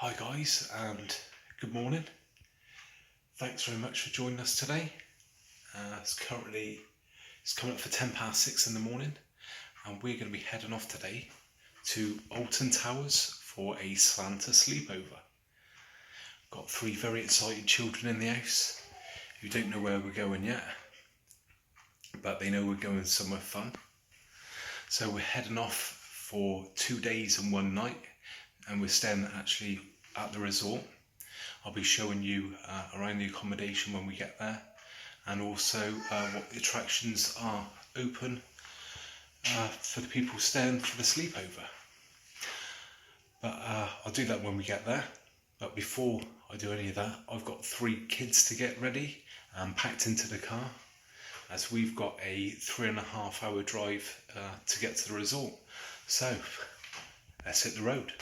Hi guys, and good morning. Thanks very much for joining us today. It's coming up for 6:10 in the morning, and we're going to be heading off today to Alton Towers for a Santa sleepover. Got 3 very excited children in the house who don't know where we're going yet, but they know we're going somewhere fun. So we're heading off for 2 days and 1 night, and we're staying actually at the resort. I'll be showing you around the accommodation when we get there, and also what the attractions are open for the people staying for the sleepover. But I'll do that when we get there. But before I do any of that, I've got 3 kids to get ready and packed into the car, as we've got a 3.5 hour drive to get to the resort. So let's hit the road.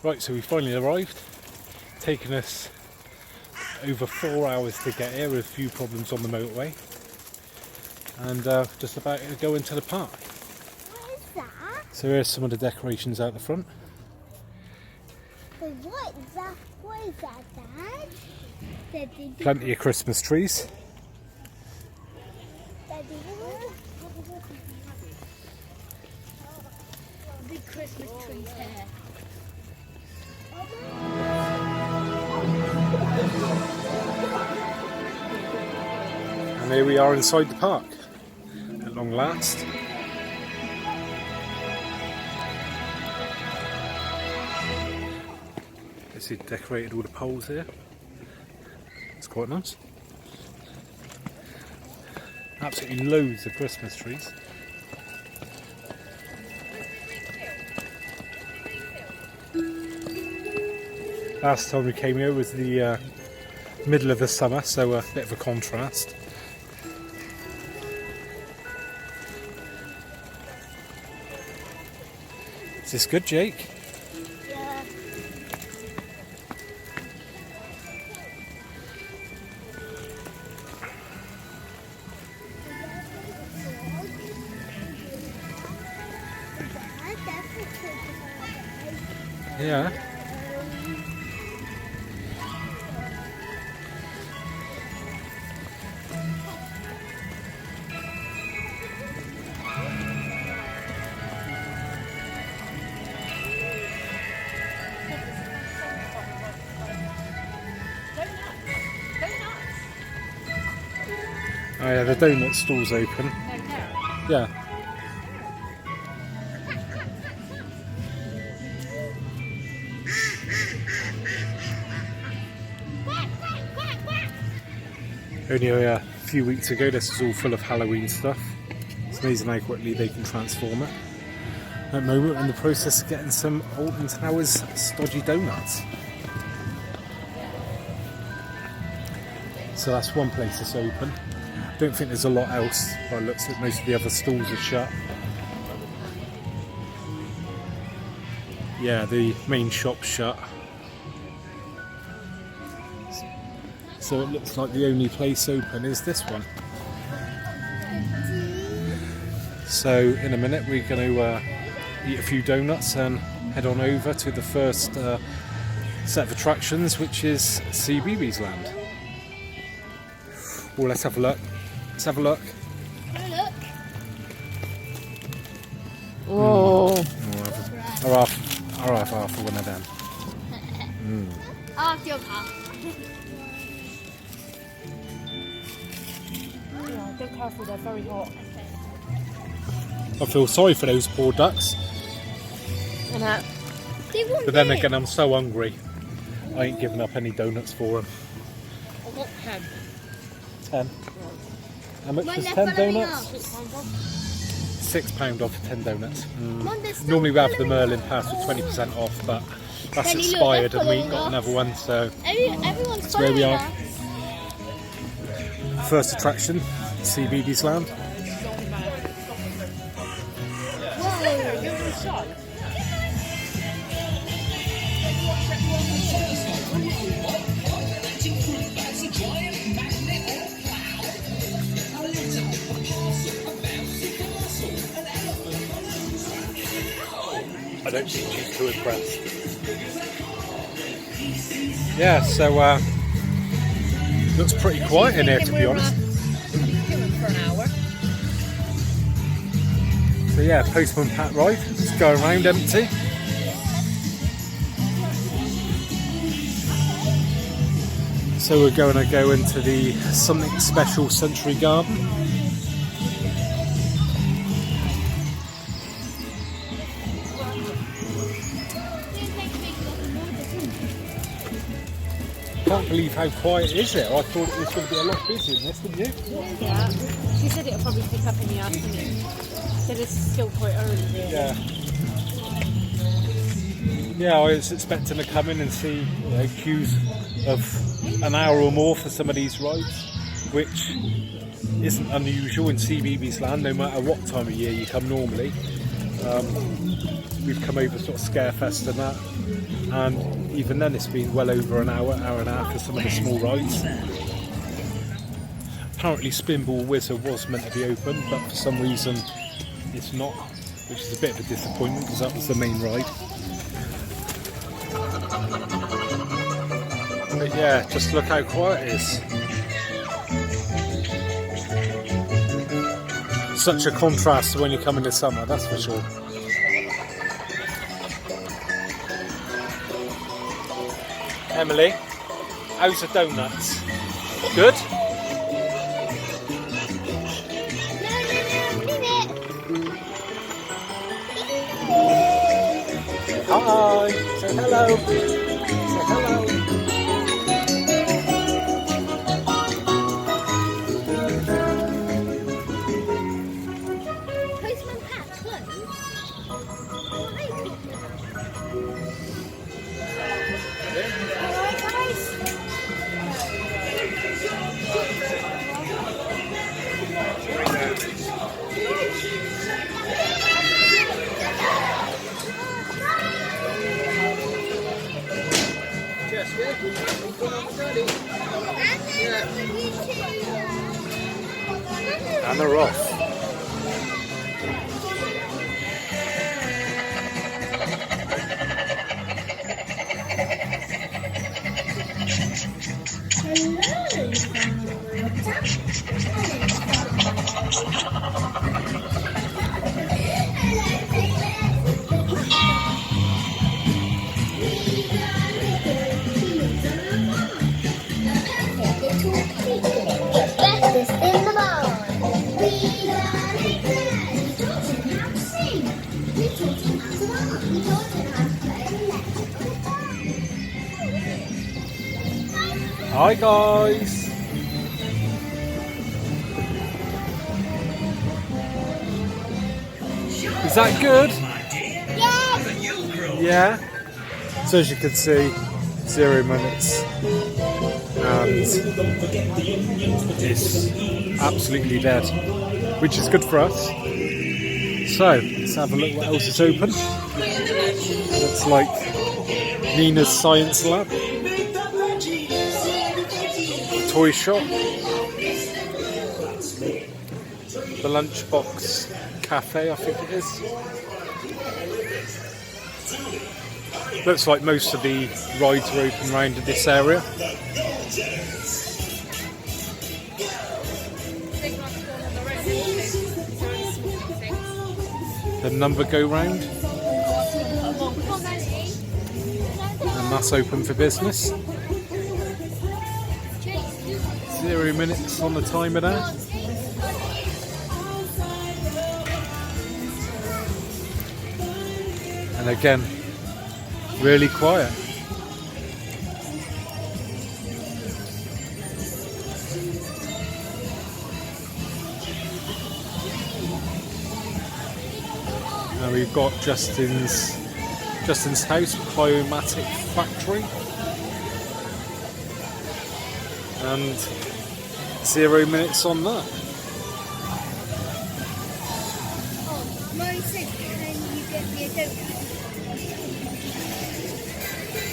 Right, so we finally arrived. Taken us over 4 hours to get here with a few problems on the motorway, and just about to go into the park. What is that? So here's some of the decorations out the front. What is that, Dad? Plenty of Christmas trees. Big Christmas trees here. And here we are inside the park, at long last. Let's see, decorated all the poles here. It's quite nice. Absolutely loads of Christmas trees. Last time we came here was the middle of the summer, so a bit of a contrast. Is this good, Jake? Yeah. Yeah. Oh yeah, the donut stall's open. Yeah. Only a few weeks ago this was all full of Halloween stuff. It's amazing how quickly they can transform it. At the moment we're in the process of getting some Alton Towers stodgy donuts. So that's one place that's open. I don't think there's a lot else, by the looks of it. Most of the other stalls are shut. Yeah, the main shop's shut. So it looks like the only place open is this one. So in a minute we're going to eat a few donuts and head on over to the first set of attractions, which is CBeebies Land. Well, let's have a look. Let's have a look. Look. I'll have half of one of them. Half your half. Be careful, they're very hot. I feel sorry for those poor ducks. But then again, I'm so hungry. I ain't giving up any donuts for them. I got 10. 10. How much was 10 donuts? £6 off 10 donuts. Normally we have the Merlin Pass with 20% off, but that's Daddy, look, expired they're and we ain't got following another one, so Everyone's that's where we following are. us. First attraction, CBeebies Land. I don't think she's too impressed. Yeah, so looks pretty quiet in here, to be honest. For an hour. So yeah, Postman Pat ride, just go around empty. So we're going to go into the Something Special Century Garden. Can't believe how quiet it is here. I thought it was going to be a lot busier than this, wouldn't you? Yeah. She said it'll probably pick up in the afternoon. So it's still quite early really. Yeah. Yeah, I was expecting to come in and see queues of an hour or more for some of these rides, which isn't unusual in CBeebies Land, no matter what time of year you come normally. We've come over sort of Scarefest and that, and even then it's been well over an hour, hour and a half for some of the small rides. Apparently Spinball Wizard was meant to be open, but for some reason it's not, which is a bit of a disappointment because that was the main ride. But yeah, just look how quiet it is. Such a contrast to when you come in the summer, that's for sure. Emily, how's the donuts? Good? Hi, say hello. Say hello. Postman Pat closed. Alright guys. And they're off. Breakfast in the morning. We learn it there. We taught him how to sing. We taught him how to laugh. We taught him how to play. Hi guys. Is that good? Yes. Yeah. So as you can see, 0 minutes. And it's absolutely dead, which is good for us. So let's have a look what else is open. Looks like Nina's Science Lab, toy shop, the Lunchbox Cafe, I think it is. Looks like most of the rides are open around this area. The number go round, and that's open for business. 0 minutes on the timer now. And again, really quiet. And we've got Justin's house, Biomatic Factory, and 0 minutes on that. Mine said, can you get me a donut?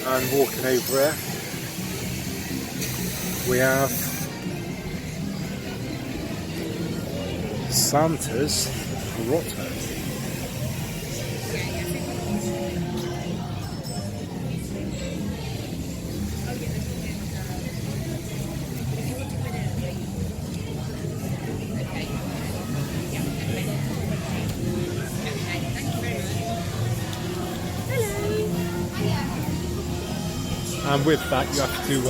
And walking over here, we have Santa's Grotto. And with that, you have to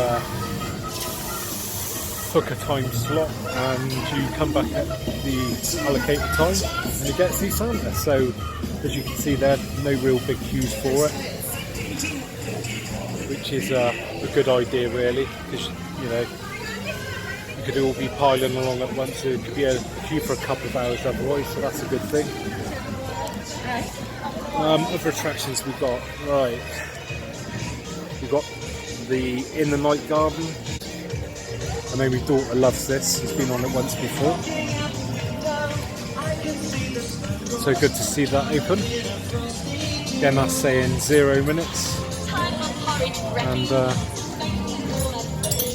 book a time slot, and you come back at the allocated time, and you get to see Santa. So, as you can see there, no real big queues for it, which is a good idea, really, because you know you could all be piling along at once. So it could be a queue for a couple of hours otherwise. So that's a good thing. Other attractions we've got, right? We've got the In the Night Garden. I know my daughter loves this, she's been on it once before. So good to see that open. Again, that's saying 0 minutes. And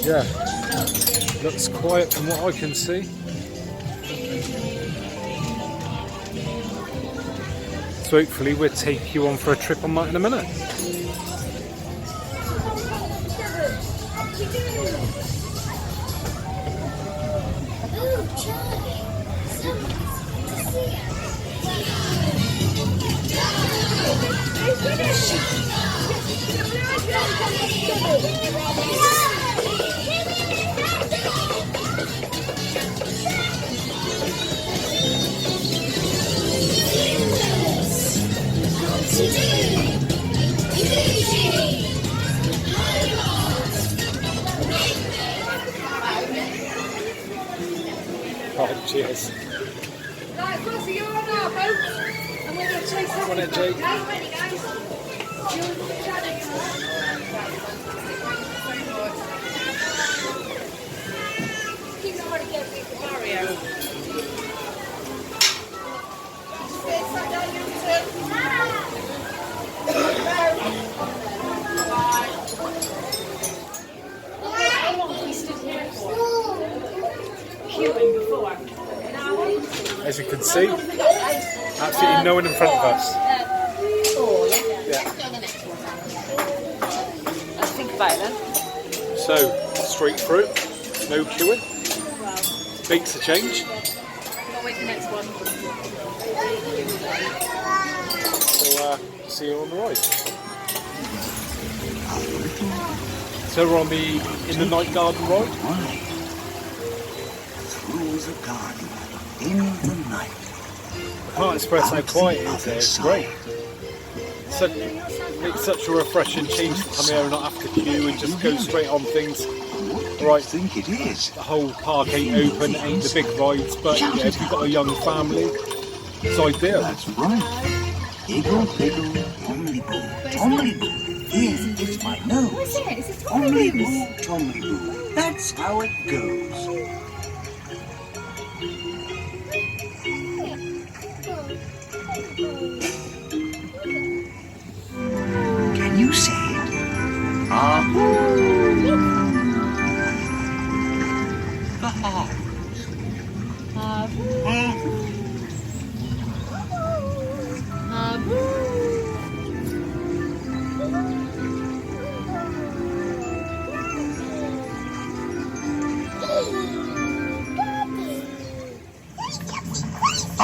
yeah, looks quiet from what I can see. So hopefully we'll take you on for a trip on that in a minute. Oh, cheers. Right, Flossie, you're on our boat, and we're going to chase that. Come on in, Jake. Okay, ready, guys? Keep trying to get through the barrier. Sit down, you two. How long have we stood here for? Queuing before. As you can see, absolutely no one in front of us. Yeah. Let's think about it then. So, straight through, no queuing. Makes a change. I'll wait for the next one. So, see you on the ride. So we're on the In the Night Garden ride. Through the garden, in the night. I can't express how quiet it is here, it's great. It's such a refreshing change to come here and not have to queue and just go straight on things. Right, I think it is. the whole park ain't open, ain't the big rides, but yeah, if you've got a young family, it's ideal. That's right. Higgle, higgle, tommly boo. Tommly boo. Here, it's my nose. What's it? Is it Tommly boo, tommly boo. That's how it goes. Can you say it? The horns.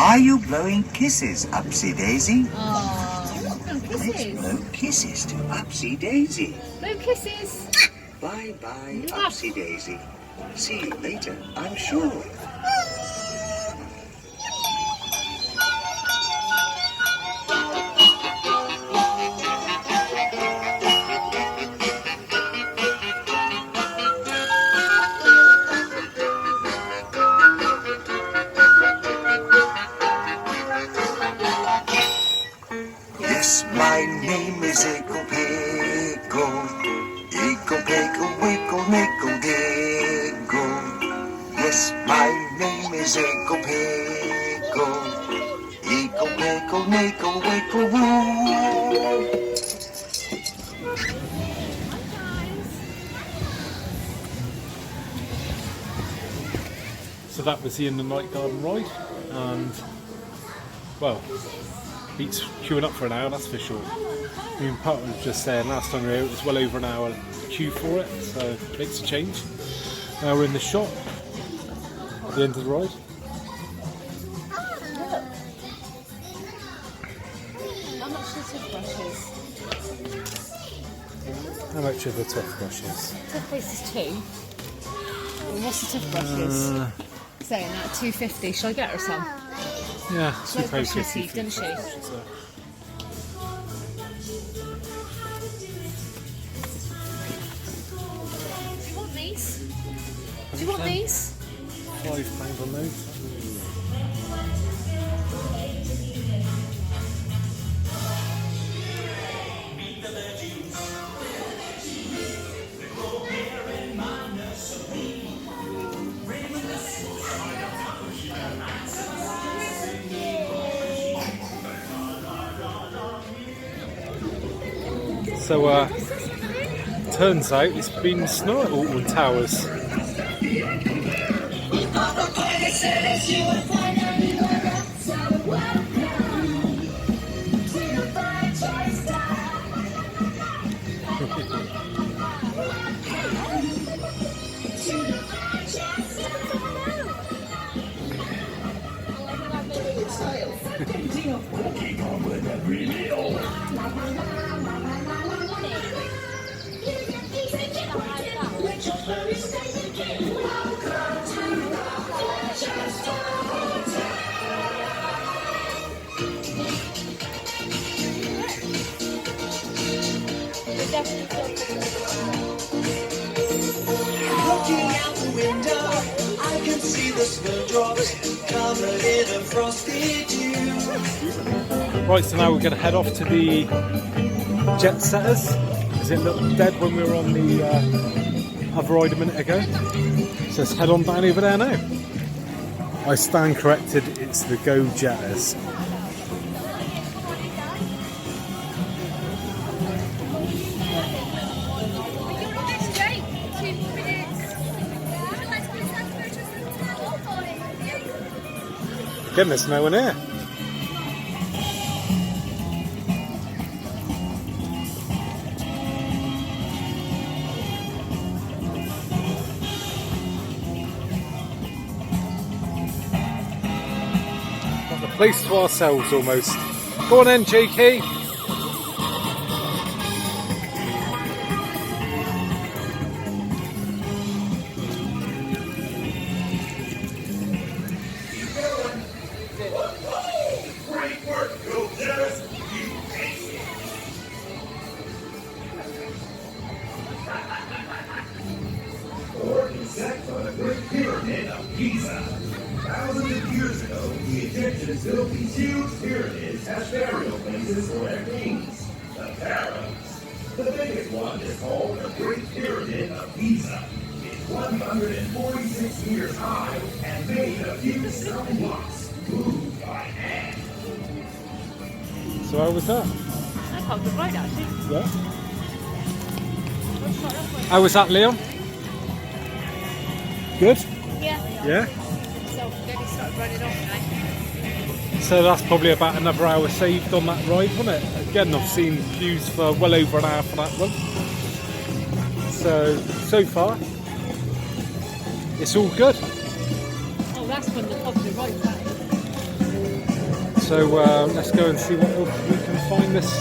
Are you blowing kisses, Upsy Daisy? Oh, Let's kisses. blow kisses to Upsy Daisy. No kisses. Bye-bye, Mwah. Upsy Daisy. See you later, I'm sure. Yes, my name is Ickle Pickle. Ickle Pickle, Wickle, Nickle, Diggle. Yes, my name is Ickle Pickle. Ickle Pickle, Nickle, Wickle, Woo. So that was the In the Night Garden ride, and well, beats queuing up for an hour, that's for sure. Me and Pat was just saying last time we were out it was well over an hour queue for it, so it makes a change. Now we're in the shop at the end of the ride. How much are the toothbrushes? How much are the toothbrushes? Toothpaste is 2. And what's the toothbrushes? Saying that, 2.50. Shall I get her some? Yeah, She likes brushing her £2.50 teeth, doesn't she? so. Do you want these? Do you want these? £5 on those. So, turns out it's been snow at Alton Towers. Looking out the window, I can see the snowdrops covered in a frosty dew. Right, so now we're going to head off to the jet setters, because it looked dead when we were on the other ride a minute ago. So let's head on down over there now. I stand corrected, it's the Go Jetters. Goodness, no one here. Got the place to ourselves almost. Go on then, Cheeky. On the Great Pyramid of Giza. Thousands of years ago, the Egyptians built these huge pyramids as burial places for their kings, the pharaohs. The biggest one is called the Great Pyramid of Giza. It's 146 meters high and made of huge stone blocks, moved by hand. So how was that? That's quite a good ride, actually. Yeah. How was that, Leon? Good? Yeah. Yeah? So, then he started running off now. So that's probably about another hour saved on that ride, wasn't it? Again, I've seen queues for well over an hour for that one. So far, it's all good. Oh, that's when the popular ride's at. So let's go and see what we can find this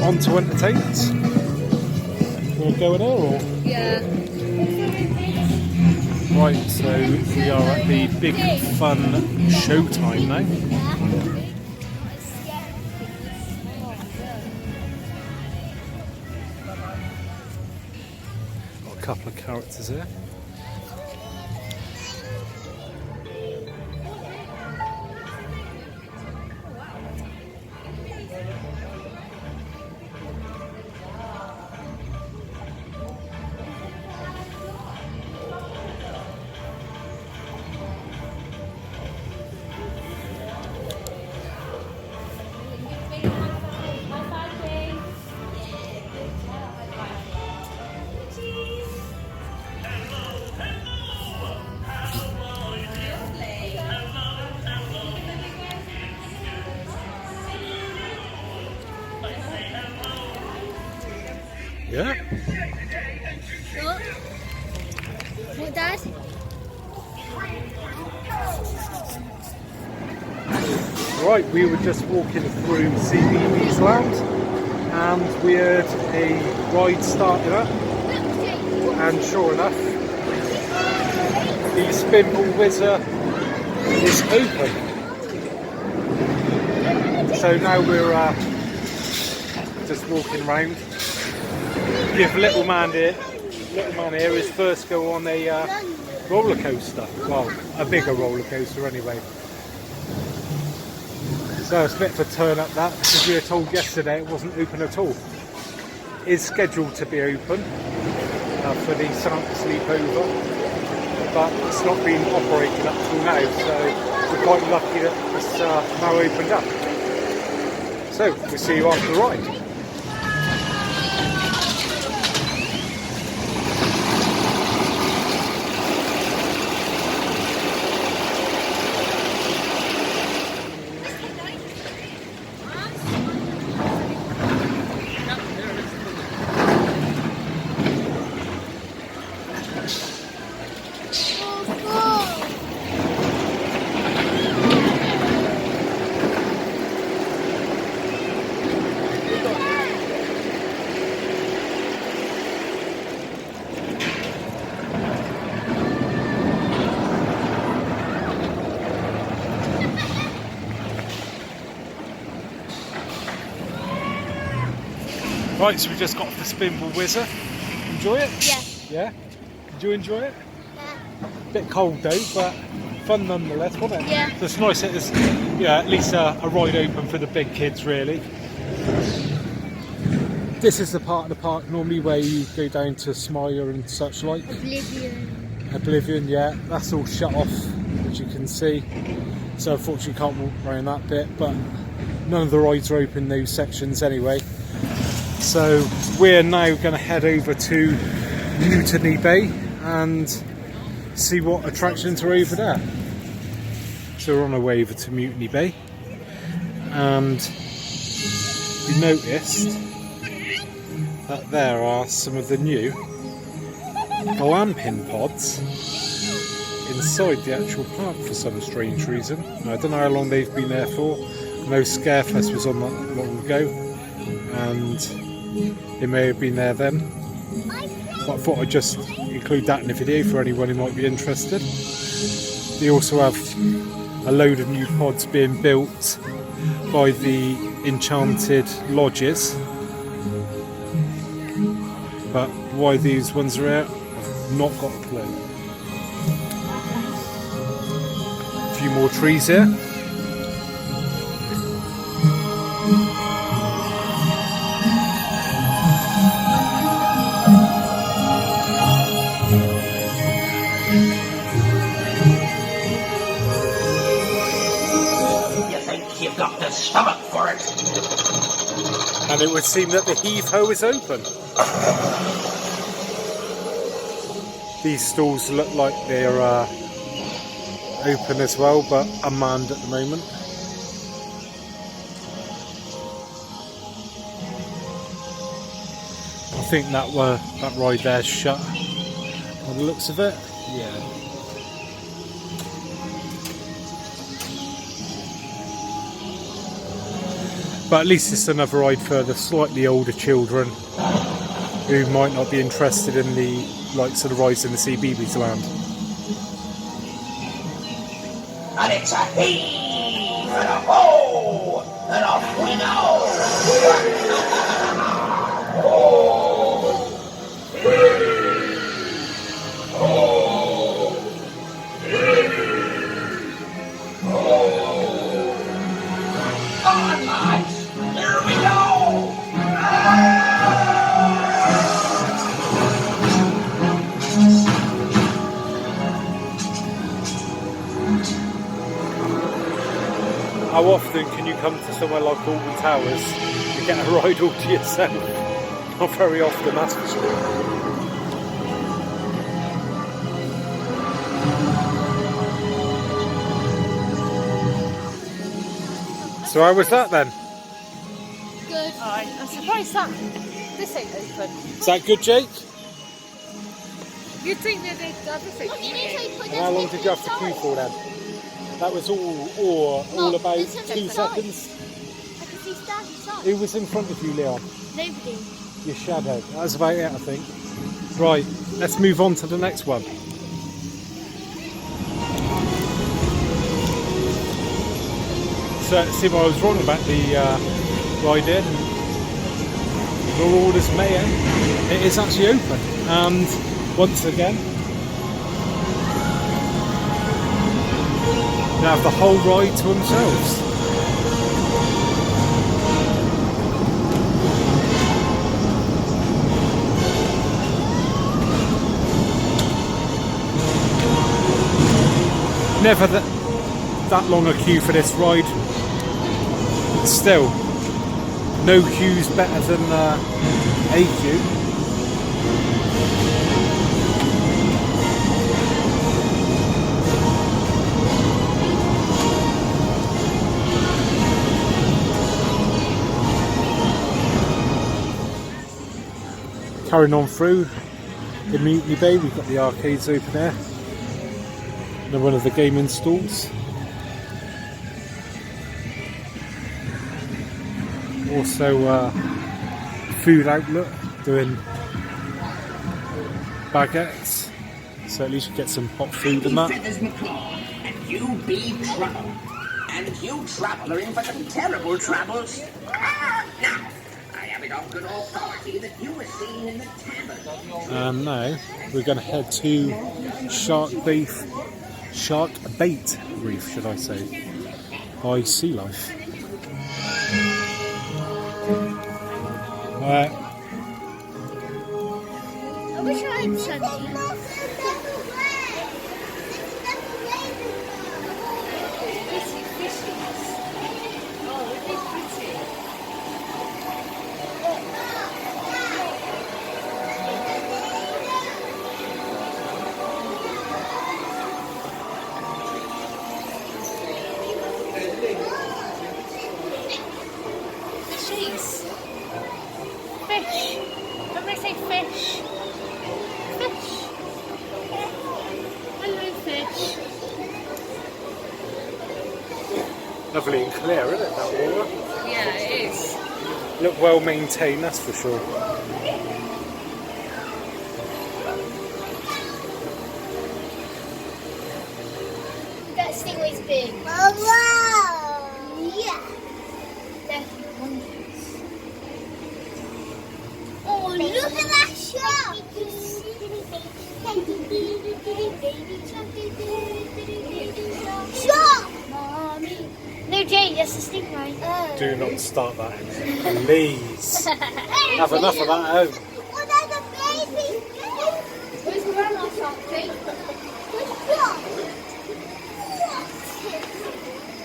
on to entertain us. We'll go in there or? Yeah. Right, so we are at the Big Fun Showtime now. Got a couple of characters here. Yeah. What, Dad? Right, we were just walking through CBeebies Land and we heard a ride starting up, and sure enough the Spinball Whizzer is open. So now we're just walking around. Give little man here his first go on a roller coaster. Well, a bigger roller coaster anyway. So it's a bit of a turn up that, because we were told yesterday it wasn't open at all. It is scheduled to be open for the Santa Sleepover, but it's not been operating up till now, so we're quite lucky that it's now opened up. So we'll see you after the ride. Right, so we just got off the Spinball Whizzer. Enjoy it? Yeah. Yeah? Did you enjoy it? Yeah. Bit cold though, but fun nonetheless, wasn't it? Yeah. So it's nice that there's, yeah, at least a ride open for the big kids really. This is the part of the park normally where you go down to Smire and such like. Oblivion, yeah. That's all shut off, as you can see. So unfortunately can't walk around that bit, but none of the rides are open in those sections anyway. So we're now going to head over to Mutiny Bay and see what attractions are over there. So we're on our way over to Mutiny Bay, and we noticed that there are some of the new glamping pods inside the actual park for some strange reason. Now, I don't know how long they've been there for. I know Scarefest was on that long ago, and they may have been there then, but I thought I'd just include that in the video for anyone who might be interested. They also have a load of new pods being built by the Enchanted Lodges, but why these ones are out, I've not got a clue. A few more trees here. You've got the stomach for it. And it would seem that the heave-ho is open. These stalls look like they're open as well, but unmanned at the moment. I think that ride there's shut by the looks of it. Yeah. But at least it's another ride for the slightly older children who might not be interested in the likes of the rides in the CBeebies Land. And it's a heave and a ho, and off we go. On, lads, here we go. How often can you come to somewhere like Alton Towers and get a ride all to yourself? Not very often, that's for sure. So how was that then? Good. I'm surprised that this ain't open. Is that good, Jake? You'd think that they'd have this open. And how long did you have to queue for then? That was all about 2 seconds. I can see stars inside. Who was in front of you, Leon? Nobody. Your shadow. That was about it, I think. Right, let's move on to the next one. So, see what I was wrong about the ride in. For orders Mayo, it is actually open. And once again, they have the whole ride to themselves. Never that long a queue for this ride. Still, no queue's better than a queue. Carrying on through the Mutiny Bay, we've got the arcades open there. And one of the gaming stalls. Also food outlet doing baguettes, so at least you get some hot food in that. Feathers Macaw, and you be trouble. And you travel are in for some terrible troubles. Now, I have it on good authority that you were seen in the tavern. And now we're going to head to Shark Bait Reef, should I say, by Sea Life. I wish I had sunny. Fish. Somebody say fish. Fish. Hello, fish. Lovely and clear, isn't it, that water? Yeah, it is. Look well maintained, that's for sure. That stingway's big. Oh, wow! Yeah. Definitely wonders. Oh, look at that shark! Shark! Mommy. No, Jane, that's a stingray. Do not start that, please. Have enough of that at home. Oh, there's a baby. Where's the grandma shark, Jane? Which shark?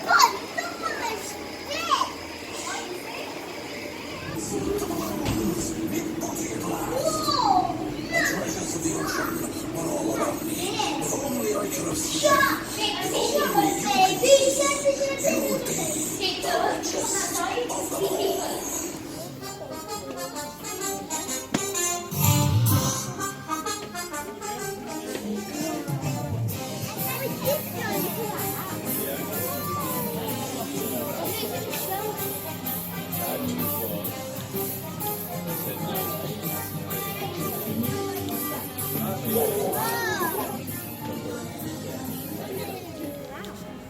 God, look at this fish!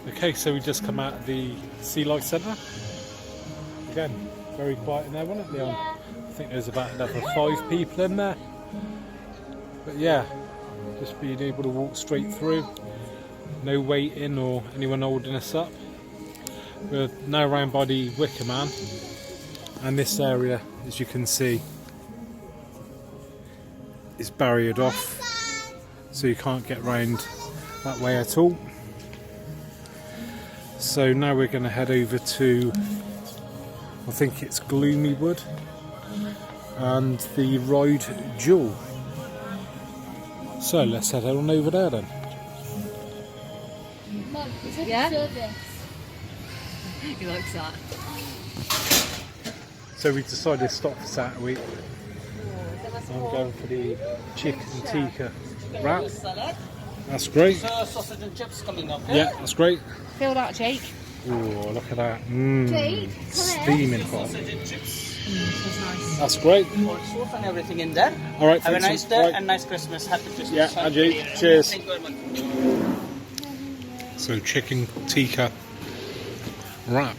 Okay, so we just come out of the Sea Life Centre. Again, very quiet in there, wasn't it, Leon? I think there's about another 5 people in there. But yeah, just being able to walk straight through. No waiting or anyone holding us up. We're now around by the Wicker Man. And this area, as you can see, is barriered off. So you can't get round that way at all. So now we're going to head over to, I think it's Gloomy Wood, and the ride Jewel. So let's head on over there then. Mum, it's like Yeah? a service. He likes that. So we decided to stop for Saturday. I'm going for the chicken tikka wrap. That's great. Sausage and chips coming up. Yeah, that's great. Feel that, Jake? Oh, look at that. Jake, come here. Steaming hot. Sausage and chips. That's nice. That's great. Hot soup and everything in there. All right, Have a thanks. nice day Right. and nice Christmas. Happy Christmas. Yeah, Angie. Cheers. Thank you very much. So chicken tikka wrap.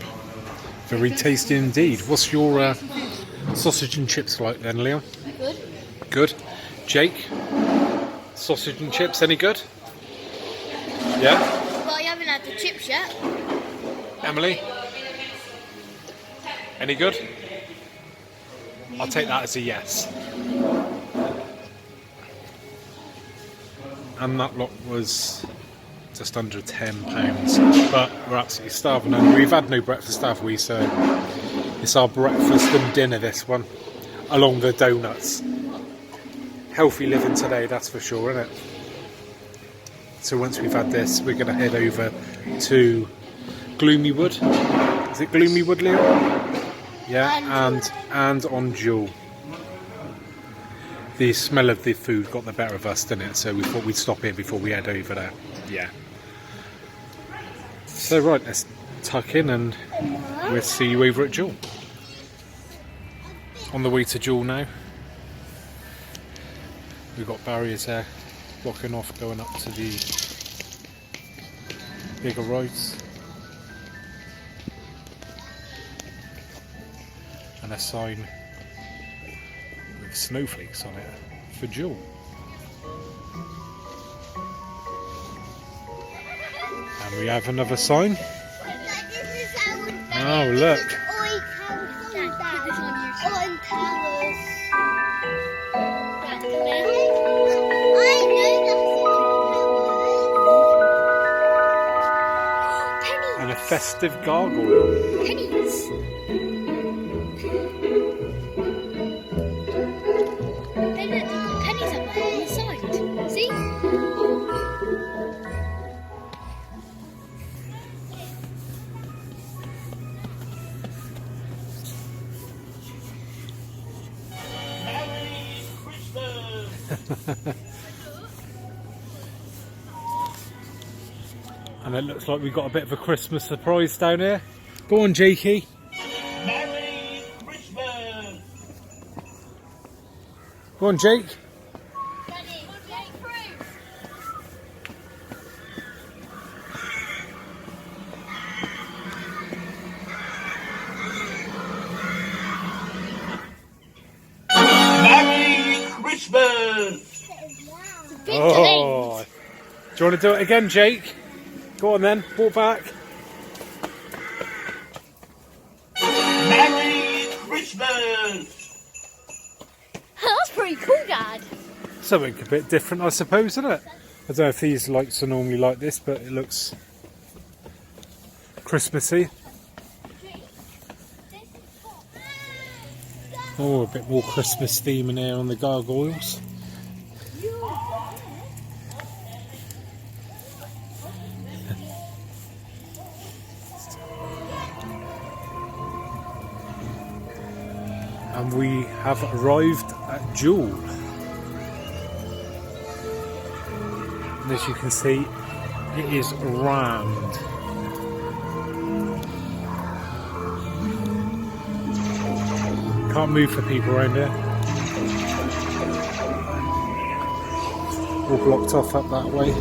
Very tasty indeed. What's your sausage and chips like then, Leon? Good. Good. Jake? Sausage and chips, any good? Yeah? Well, I haven't had the chips yet. Emily? Any good? I'll take that as a yes. And that lot was just under £10, but we're absolutely starving and we've had no breakfast, have we? So it's our breakfast and dinner, this one, along the donuts. Healthy living today, that's for sure, isn't it? So once we've had this, we're going to head over to Gloomy Wood. Is it Gloomy Wood, Leo? Yeah, and on Jewel. The smell of the food got the better of us, didn't it? So we thought we'd stop here before we head over there. Yeah. So right, let's tuck in and we'll see you over at Jewel. On the way to Jewel now. We've got barriers there blocking off going up to the bigger rides. And a sign with snowflakes on it for Jewel. And we have another sign. Oh, look. Alton Towers. And a festive gargoyle. Pennies. They look, they've got pennies up there on the side. See? Merry Christmas! And it looks like we've got a bit of a Christmas surprise down here. Go on, Jakey. Merry Christmas! Go on, Jake. Merry Christmas! Big Oh. Do you want to do it again, Jake? Go on then, walk back. Merry Christmas! That's pretty cool, Dad. Something a bit different, I suppose, isn't it? I don't know if these lights are normally like this, but it looks Christmassy. Oh, a bit more Christmas theme in here on the gargoyles. And we have arrived at Jewel. And as you can see, it is rammed. Can't move for people around here. All blocked off up that way.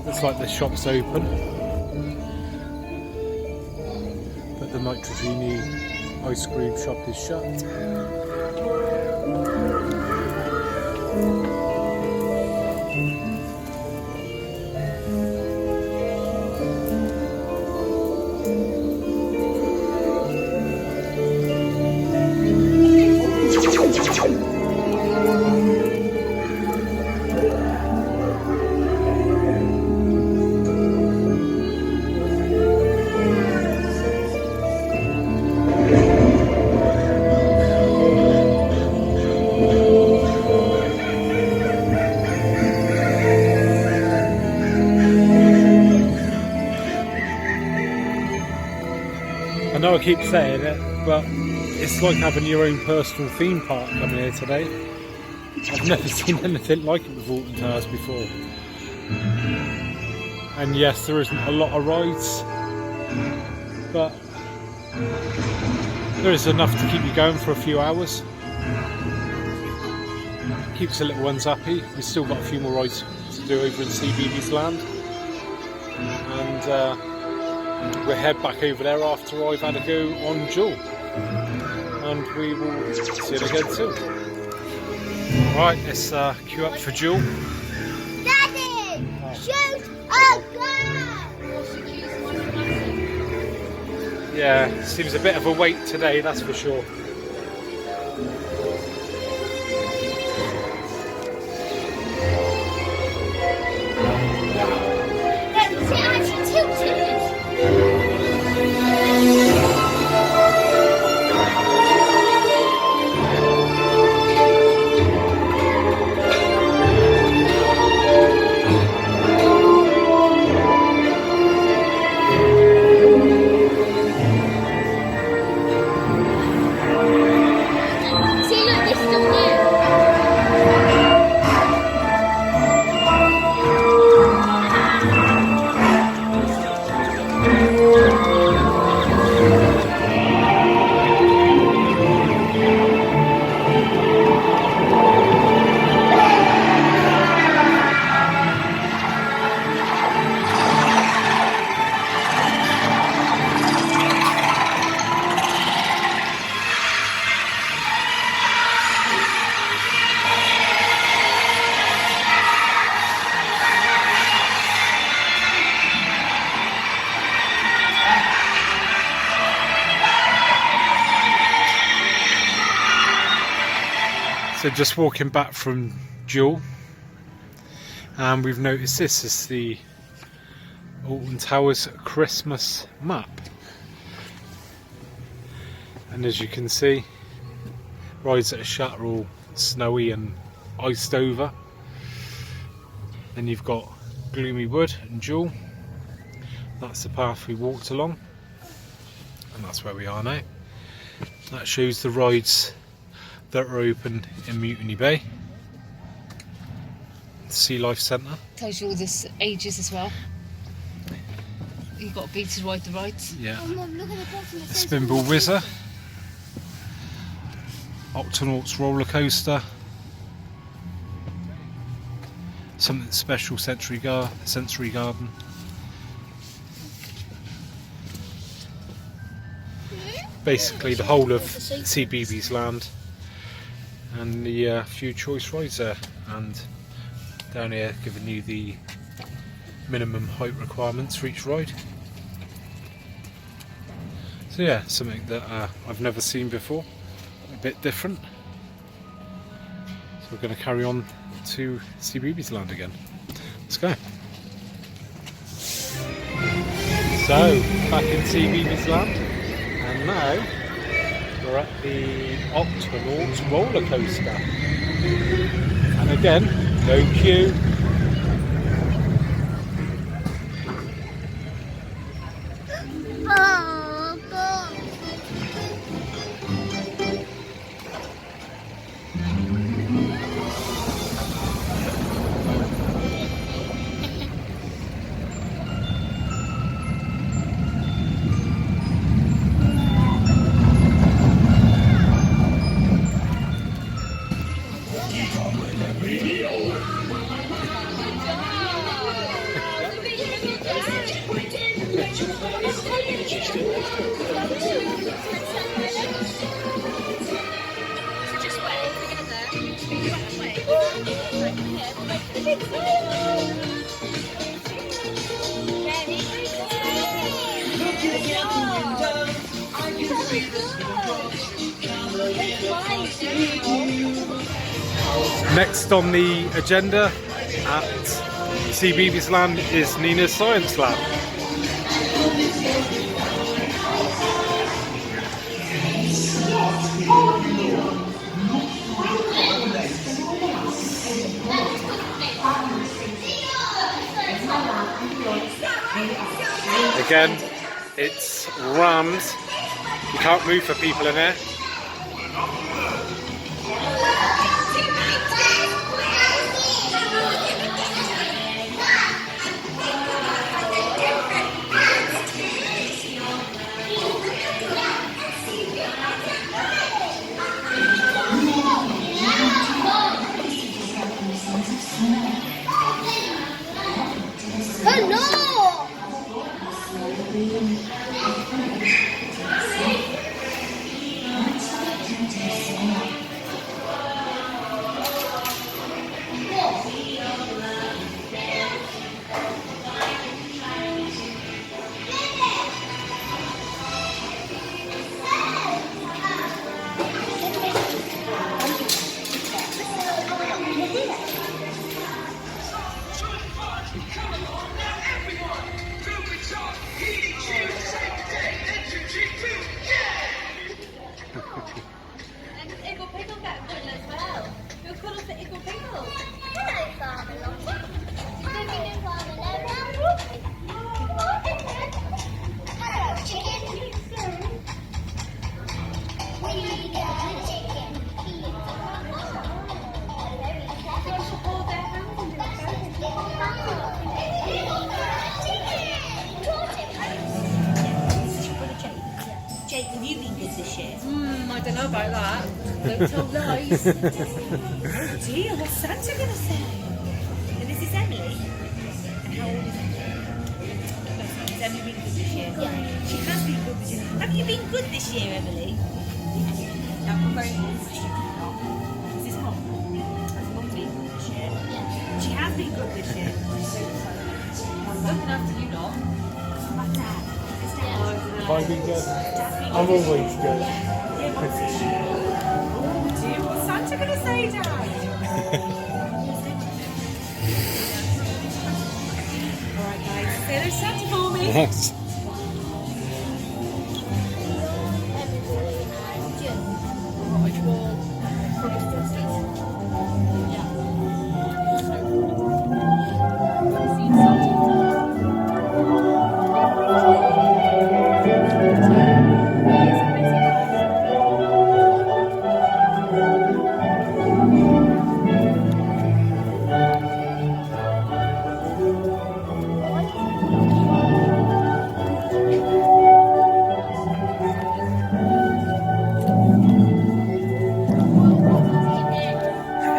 Looks looks like the shop's open, but the Nitrogenie ice cream shop is shut. I know I keep saying it, but it's like having your own personal theme park coming here today. I've never seen anything like it with Alton Towers before. And yes, there isn't a lot of rides, but there is enough to keep you going for a few hours. Keeps the little ones happy. We've still got a few more rides to do over in CBeebies Land. And we'll head back over there after I've had a go on Jewel, and we will see you again soon. Right, let's queue up for Jewel. Daddy, shoot a gun! Yeah, seems a bit of a wait today, that's for sure. Is it actually tilted? See, look, it's still new. So just walking back from Jewel, and we've noticed this is the Alton Towers Christmas map, and as you can see, rides that are shut are all snowy and iced over. Then you've got Gloomy Wood and Jewel. That's the path we walked along, and that's where we are now. That shows the rides that are open in Mutiny Bay. Sea Life Centre. Tells you all the ages as well. You've got to be to ride the rides. Yeah. Oh, Mum, look at the bottom. It says Spinball Whizzer. Octonauts Roller Coaster. Something special, Sensory Garden. Basically the whole of CBeebies Land, and the few choice rides there, and down here giving you the minimum height requirements for each ride. So yeah, something that I've never seen before, a bit different. So we're going to carry on to CBeebies Land again. Let's go. So back in CBeebies Land, and now we're at the Octonauts roller coaster, and again, no queue. Oh, God. Next on the agenda at CBeebies Land is Nina's Science Lab. Again, it's rammed. You can't move for people in there. Oh no! Jake, have you been good this year? I don't know about that. Don't tell lies. Oh dear, what's Santa going to say? And this is Emily. And how old is Emily? Has Emily been good this year? Yeah. She has been good this year. Have you been good this year, Emily? I'm very good this year. Is this Mum? Has Mum been good this year? Yeah. She has been good this year. I'm looking after you lot. My dad. Is Dad? Have I been good? Dad's been I'm good. always good. Yeah, Mum's this year. Oh dear, what's Santa going to say, Dad? Alright guys, say there's Santa for me. Yes.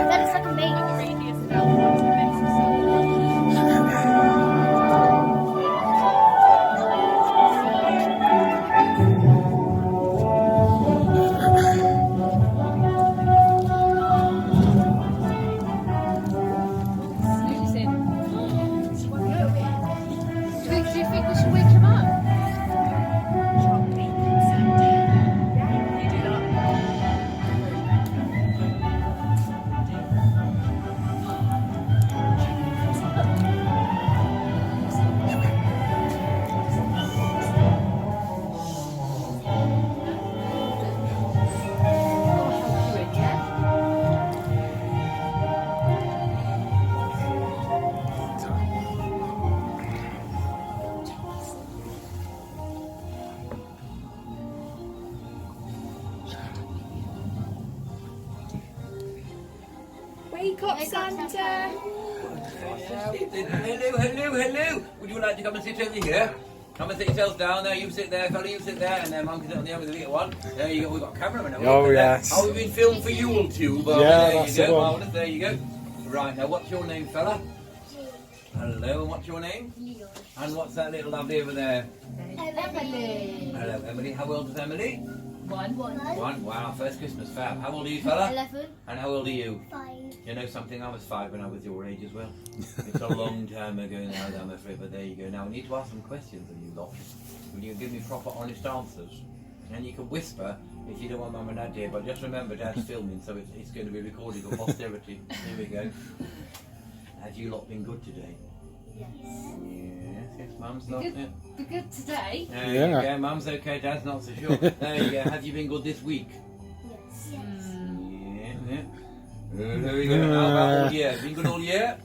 That is like a maiden. Do you think we should wake him up? Wake up, Santa! Hello. Would you like to come and sit over here? Come and sit yourselves down there. You sit there, fella. You sit there, and then Mum can sit on the end with the little one. There you go. We've got a cameraman. Oh, yes. Oh, we've been filmed for Yule Tube. Yeah, there that's you the go. one. Marvellous, there you go. Right now, what's your name, fella? Hello, and what's your name? And what's that little lovely over there? Emily. Hello, Emily. How old is Emily? 1. 1. Wow, first Christmas fab. How old are you, fella? 11. And how old are you? 5. You know something? I was 5 when I was your age as well. It's a long time ago now, I'm afraid, but there you go. Now, I need to ask some questions of you lot. Will you give me proper, honest answers? And you can whisper if you don't want Mum and Dad here, but just remember Dad's filming, so it's going to be recorded for posterity. Here we go. Have you lot been good today? Yes. Yes, Mum's not. Be good today. There you go. Mum's okay, Dad's not so sure. There you go. Have you been good this week? Yes. Yeah. There we go. How about all year? Been good all year?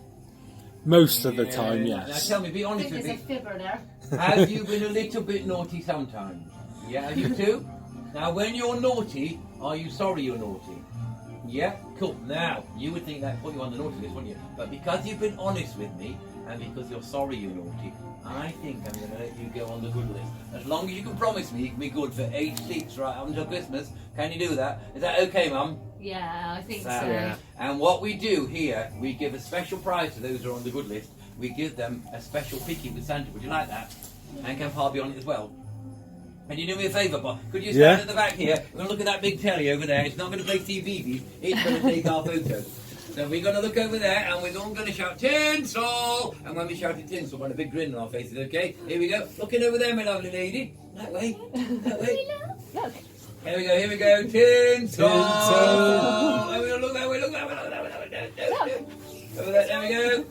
Most of the time, Now yes. tell me, be I honest think with there's a me. fibber there. Have you been a little bit naughty sometimes? Yeah, have you too? Now, when you're naughty, are you sorry you're naughty? Yeah? Cool. Now, you would think that put you on the naughty list, wouldn't you? But because you've been honest with me, and because you're sorry you're naughty, I think I'm going to let you go on the good list. As long as you can promise me you can be good for 8 sleeps right up until Christmas. Can you do that? Is that okay, Mum? Yeah, I think so. Yeah. And what we do here, we give a special prize to those who are on the good list. We give them a special picky with Santa. Would you like that? And can Pa be on it as well? Can you do me a favour, Pa? Could you stand at the back here? We're going to look at that big telly over there. It's not going to play CBeebies. It's going to take our photos. So we're going to look over there and we're all going to shout tinsel. And when we shout tinsel, we've got a big grin on our faces, okay? Here we go. Looking over there, my lovely lady. That way. That way. Look. Here we go. Tinsel. And we'll look that way, look that way, look that way, look that way. Over there, there we go.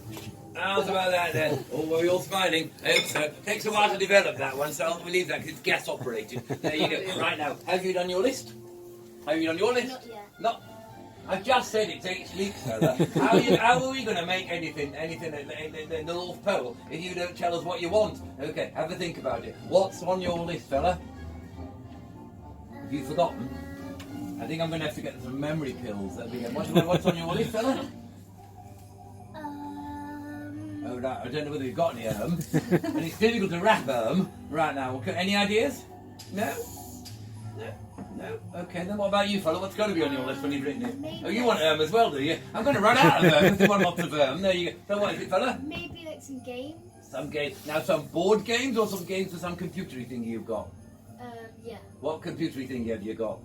How's about that then? Oh, are we all smiling? I hope so. Takes a while to develop that one, so I'll leave that because it's gas operated. There you go. Right now, have you done your list? Have you done your list? Not yet. No. I've just said it takes weeks, fella. How are we going to make anything in the North Pole if you don't tell us what you want? Okay, have a think about it. What's on your list, fella? Have you forgotten? I think I'm going to have to get some memory pills. What's on your list, fella? Oh, right. I don't know whether you've got any of them. And it's difficult to wrap them right now. Any ideas? No? No? Okay, then what about you, fella? What's going to be on your list when you've written it? Oh, you want as well, do you? I'm going to run out of if you want lots of There you go. So what is it, fella? Maybe like some games. Some games. Now, some board games or some games for some computery thing you've got? Yeah. What computery thing have you got?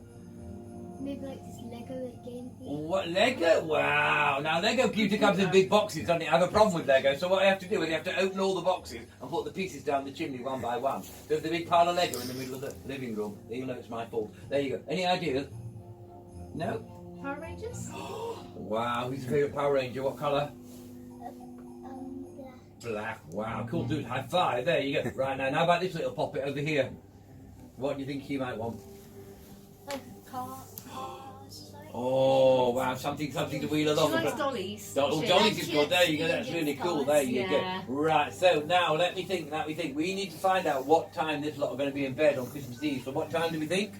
Maybe like this Lego like game thing. What, Lego? Wow. Now, Lego computer comes in big boxes, doesn't it? I have a problem with Lego, so what I have to do is I have to open all the boxes and put the pieces down the chimney one by one. There's the big pile of Lego in the middle of the living room. You'll know it's my fault. There you go. Any ideas? No? Power Rangers? Wow. Who's your favourite Power Ranger? What colour? Black. Black. Wow. Cool, dude. High five. There you go. Right now, how about this little poppet over here? What do you think he might want? Like cars. Oh, wow, something to wheel along. She likes dollies. Dollies is good. There you go. That's really cool. There you Yeah. go. Right. So now let me think. We need to find out what time this lot are going to be in bed on Christmas Eve. So what time do we think?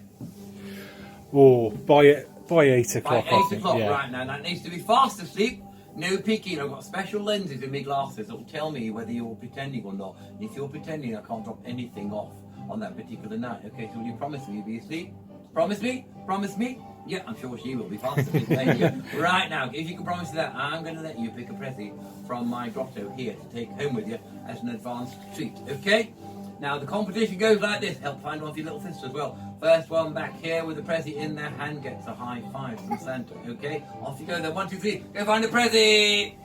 Oh, by 8 o'clock, By I 8 think. o'clock. Yeah. Right now. That needs to be fast asleep. No peeking. I've got special lenses in my glasses that will tell me whether you're pretending or not. And if you're pretending, I can't drop anything off on that particular night. Okay. So will you promise me you'll be asleep? Promise me? Promise me? Yeah, I'm sure she will be fast asleep. There you go. Right now, if you can promise that, I'm going to let you pick a pressie from my grotto here to take home with you as an advanced treat, okay? Now, the competition goes like this. Help find one for your little sister as well. First one back here with the pressie in their hand gets a high five from Santa, okay? Off you go then. 1, 2, 3. Go find a pressie.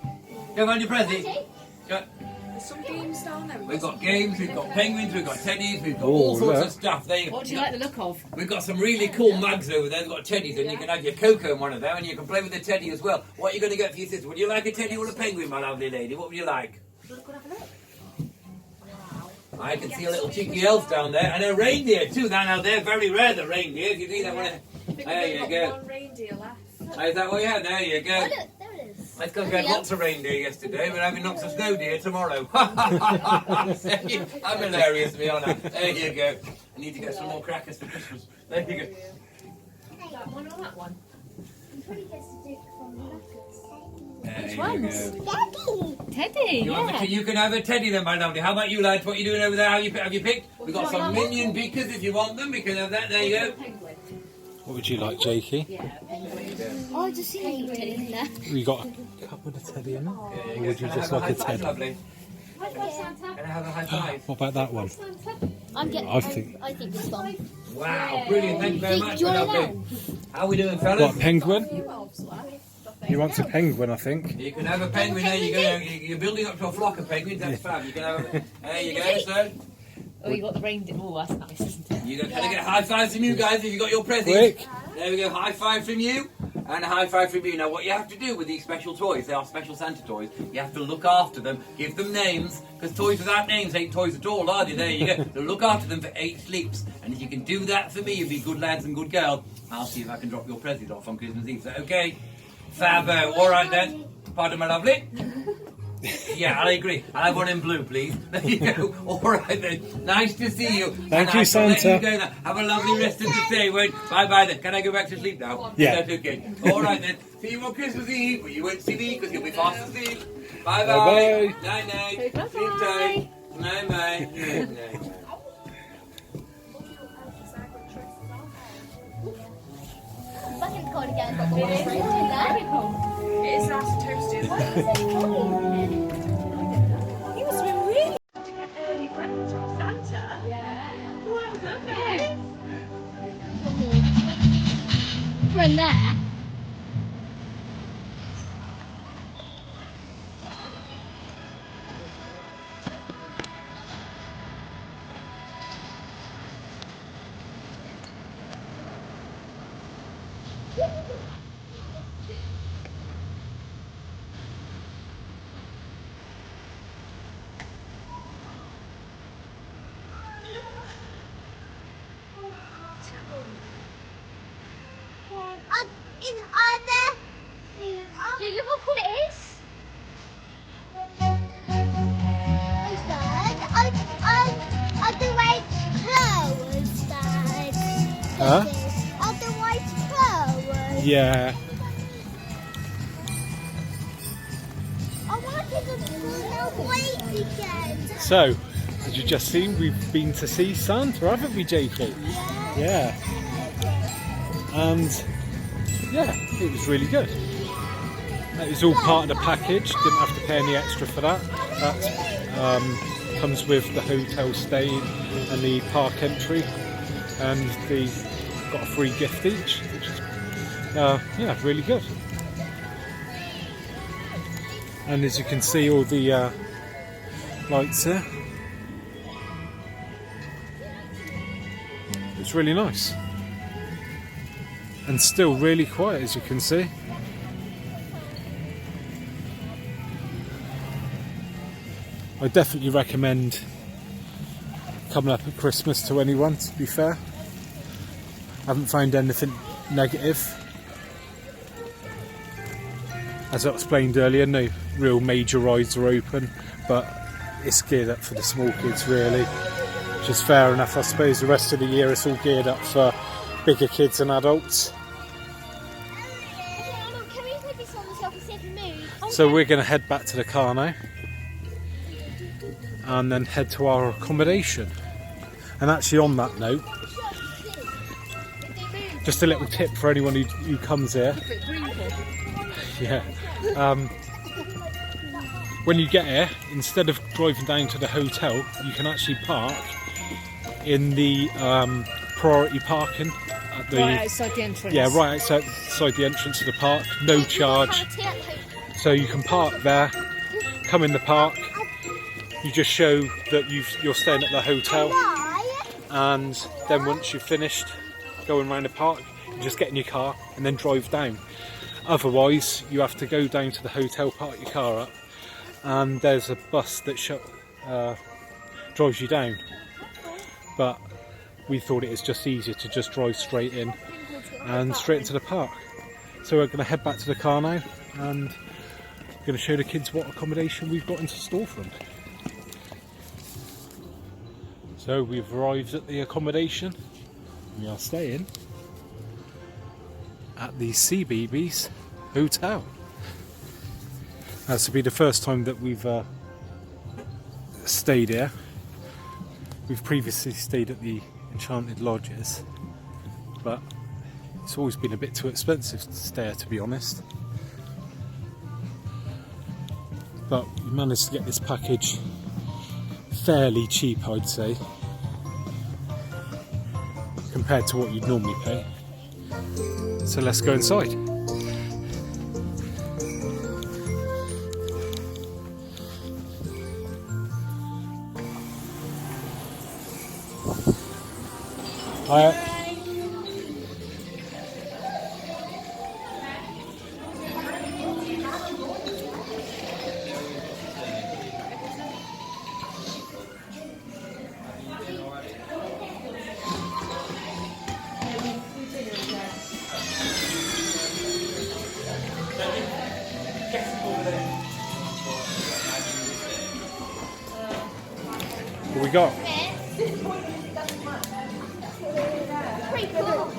Go find your pressie. Go. There's some games down there. We've got games, we've got penguins, we've got teddies, we've got Oh, all sorts look. of stuff. There you What do you like the look of? We've got some really cool mugs over there. We've got teddies, and you can have your cocoa in one of them, and you can play with the teddy as well. What are you going to get for your sister? Would you like a teddy or a penguin, my lovely lady? What would you like? I can see a little cheeky elf down there, and a reindeer too. Now they're very rare, the reindeer. If you see that one, there you go. One reindeer left. Is that what you had? There you go. Oh, look, there it is. Let's go get lots of reindeer yesterday. We're having lots of snow deer tomorrow. I'm hilarious, to be honest. There you go. I need to get some more crackers for Christmas. There you go. That one or that one? You probably get to do it from the knuckles. There Which you ones? go. Teddy, yeah. You can have a teddy then, my lovely. How about you, lads? What are you doing over there? Have you picked? We've got some minion beakers if you want them. We can have that. There you go. Penguin. What would you like, Jakey? Yeah, penguin. Oh, I just seen a Teddy in there. You got a couple of teddy in there? Yeah, Or would you just like a That's teddy? lovely. Can I have a high five? What about that one? I'm getting. I think- I think this one. Wow, brilliant. Thank you very much. Do you want Okay. How are we doing, fellas? What, penguin? He wants a penguin, I think. You can have a penguin there. You're building up to a flock of penguins. That's fab. You can have a. There you go, sir. Oh, you got the reindeer. Oh, that's nice, isn't it? You can I get high fives from you guys if you got your presents. Quick. There we go. High five from you. And a high five from you. Now, what you have to do with these special toys, they are special Santa toys, you have to look after them, give them names, because toys without names ain't toys at all, are they? There you go. So look after them for 8 sleeps. And if you can do that for me, you'll be good lads and good girls, I'll see if I can drop your present off on Christmas Eve. Is that okay? Fabo. All right then. Pardon, my lovely. Yeah, I agree. I'll have one in blue, please. There you go. All right then. Nice to see you. Thank you, Let Santa. you go now. Have a lovely rest of the day. Wait. Bye-bye then. Can I go back to sleep now? Yeah. That's okay. All right then. See you on Christmas Eve. But you won't see me because you'll be fast asleep. Bye-bye. Bye-bye. Night-night. Bye-bye. Sleep tight. Night-night. Night-night. Bucket card again. Got the one right in there. It is nice and toasted. Why is it cold? You must have been really early breakfast from Santa. Yeah. Well done, guys. We're in there. Do you know what it is? Are the white flowers, Dad? Huh? Are the white flowers? Yeah. I wanted to wait again. So, as you just seen, we've been to see Santa, haven't we, JK? Yeah. And yeah, it was really good. It was all part of the package. Didn't have to pay any extra for that. That comes with the hotel stay and the park entry, and they got a free gift each, which is yeah, really good. And as you can see, all the lights there. It's really nice. And still really quiet, as you can see. I definitely recommend coming up at Christmas to anyone, to be fair. I haven't found anything negative. As I explained earlier, no real major rides are open, but it's geared up for the small kids really, which is fair enough. I suppose the rest of the year it's all geared up for bigger kids and adults. Can we put this on the shelf and see if it moves? So we're going to head back to the car now and then head to our accommodation. And actually on that note, just a little tip for anyone who comes here. Yeah. When you get here, instead of driving down to the hotel, you can actually park in the priority parking at the Right outside the entrance. yeah, right outside the entrance of the park, no charge. So you can park there, come in the park. You just show that you're staying at the hotel, and then once you've finished going around the park, you just get in your car and then drive down. Otherwise, you have to go down to the hotel, park your car up, and there's a bus that drives you down. But we thought it was just easier to just drive straight in and straight into the park. So we're going to head back to the car now and going to show the kids what accommodation we've got into store for them. So we've arrived at the accommodation. We are staying at the CBeebies Hotel. This will be the first time that we've stayed here. We've previously stayed at the Enchanted Lodges, but it's always been a bit too expensive to stay here, to be honest. But we managed to get this package fairly cheap, I'd say, compared to what you'd normally pay. So let's go inside. Hiya. What we got? Pretty cool.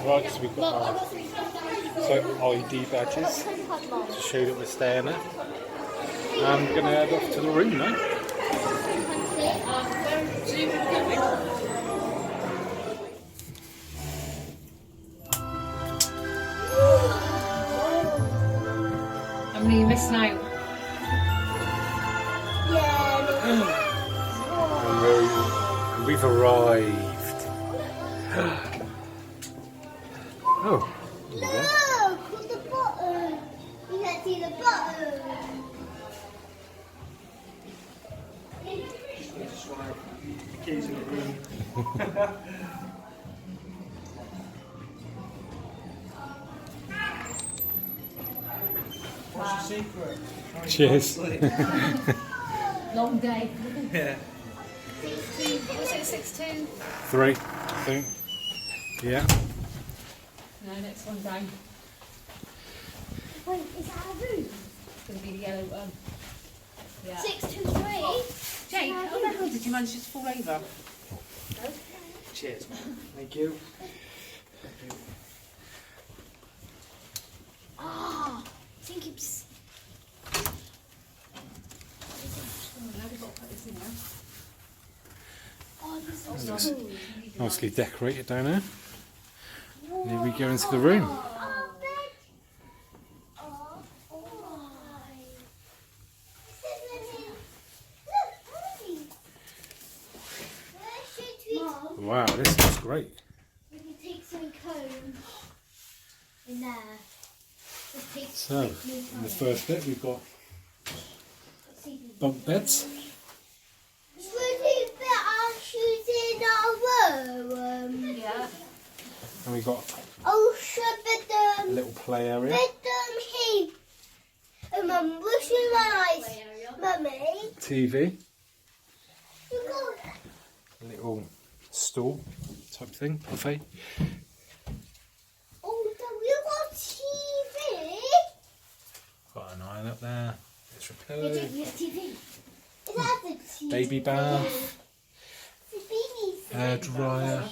Right, so we've got our ID badges to show that we're staying there. And we're going to head off to the room now. How many are you missing out? And we've arrived. Oh, there we go. Look at the bottom. You can't see the bottom. What's your secret? Cheers. Long day. Yeah. 6'2", was it 6'2"? 3, I think. Yeah. No, next one down. Wait, is that a room? It's going to be the yellow one. Yeah. 623. Jake, how the hell did you manage to fall over? Cheers, man. Thank you. Ah, I think it's. Now we've got to put this in there. Oh, this is so cool. Nicely decorated down there. And here we go into the room. Oh, bed. Oh, oh. Where should we? Wow, this looks great. We can take some comb in there. Just take So, in the first bit we've got bunk beds. Should we put our shoes in our room? Yeah. And we've got Oh, should a little play area. here. Oh, Mum, what's your eyes? Mummy? TV. You got A little stool type thing. Buffet. Oh, you got TV? Got an iron up there. Extra You pillow. don't use TV. Is that the TV? Baby bath. The baby's Hair dryer.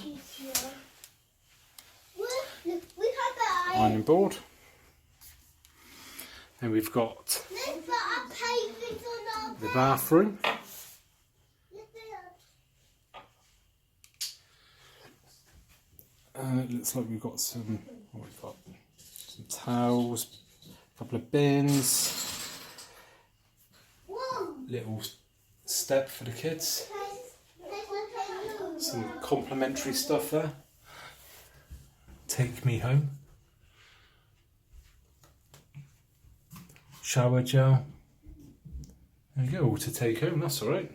Look, we have the Ironing board. Then we've got Let's put our papers on our the bathroom. It looks like we've got some. What we've got? Some towels, a couple of bins, Whoa! little step for the kids. Some complimentary stuff there. Take me home. Shower gel. There you go, all to take home, that's alright.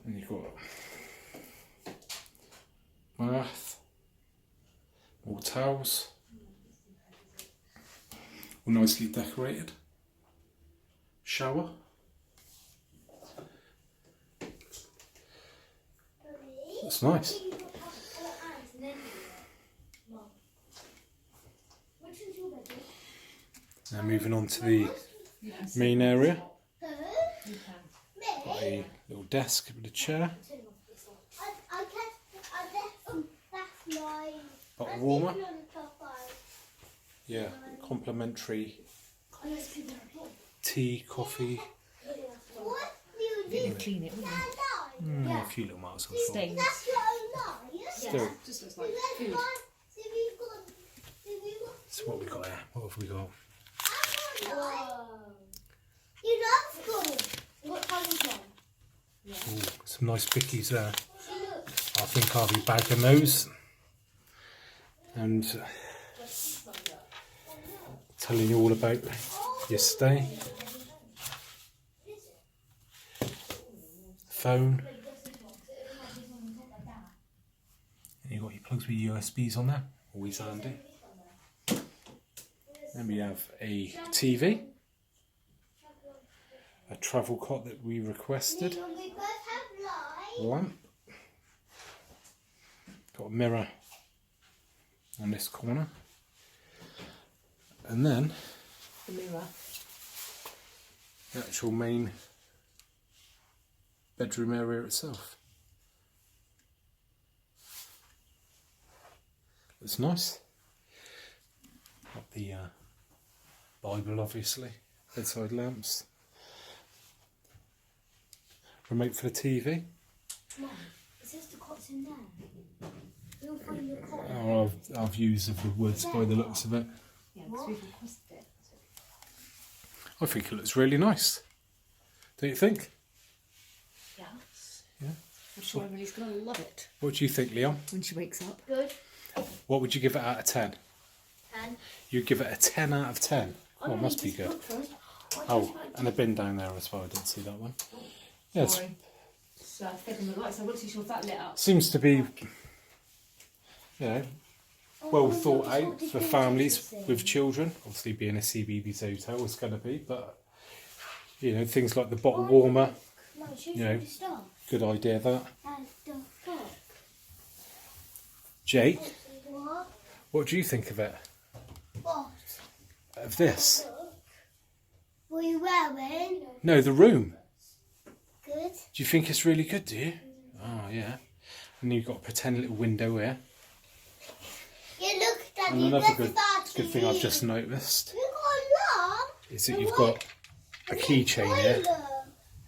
And you've got bath, more towels, all nicely decorated. Shower. That's nice. Now moving on to the main area. Got a little desk with a chair, bottle warmer. Yeah, complimentary tea, coffee. You clean it, wouldn't you? A few little marks on the floor. Stains. Still, Just looks like food. so So what we got here? What have we got? You love school. What time is it? Ooh, some nice pickies there. I think I'll be bagging those and telling you all about yesterday. Phone. And you've got your plugs with USBs on there, always handy. Then we have a TV, a travel cot that we requested, lamp, got a mirror on this corner, and then The mirror. the actual main bedroom area itself. It's nice. Got the Bible, obviously, bedside lamps, remote for the TV. Mum, it says the cot's in there. You'll find the cot. Oh, our views of the woods by the looks of it. Yeah, because we've requested it. I think it looks really nice. Don't you think? Yes. Yeah. I'm sure Emily's going to love it What do you think, Leon? when she wakes up. Good. What would you give it out of 10? 10. You'd give it a 10 out of 10. Oh, it must be good. Oh, and a bin down there as well. I didn't see that one. Yeah, it Sorry. It's fed on the lights. I'm not too sure if that lit up. seems to be, you know, well thought out for families with children. Obviously, being a CBeebies Hotel is going to be, but you know, things like the bottle warmer. You know, good idea that. Jake, what do you think of it? What? Of this? What are you wearing? No, the room. Good. Do you think it's really good, do you? Oh, yeah. And you've got a pretend little window here. Yeah, look, Daddy, And another there's good thing I've just noticed You got a lamp? is that you've got a keychain here.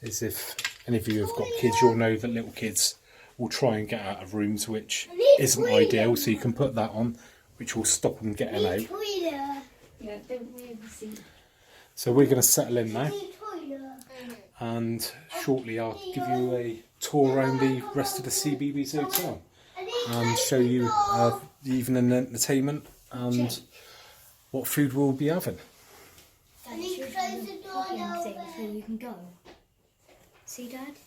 As if any of you have got kids, you'll know that little kids will try and get out of rooms, which isn't ideal. So you can put that on, which will stop them getting out. Yeah, don't we ever see? So we're going to settle in now, Toilet. and shortly I'll give you a tour around the rest of the CBeebies Hotel and show you the evening entertainment and what food we'll be having. And he closed the door now. So you can go. See, Dad?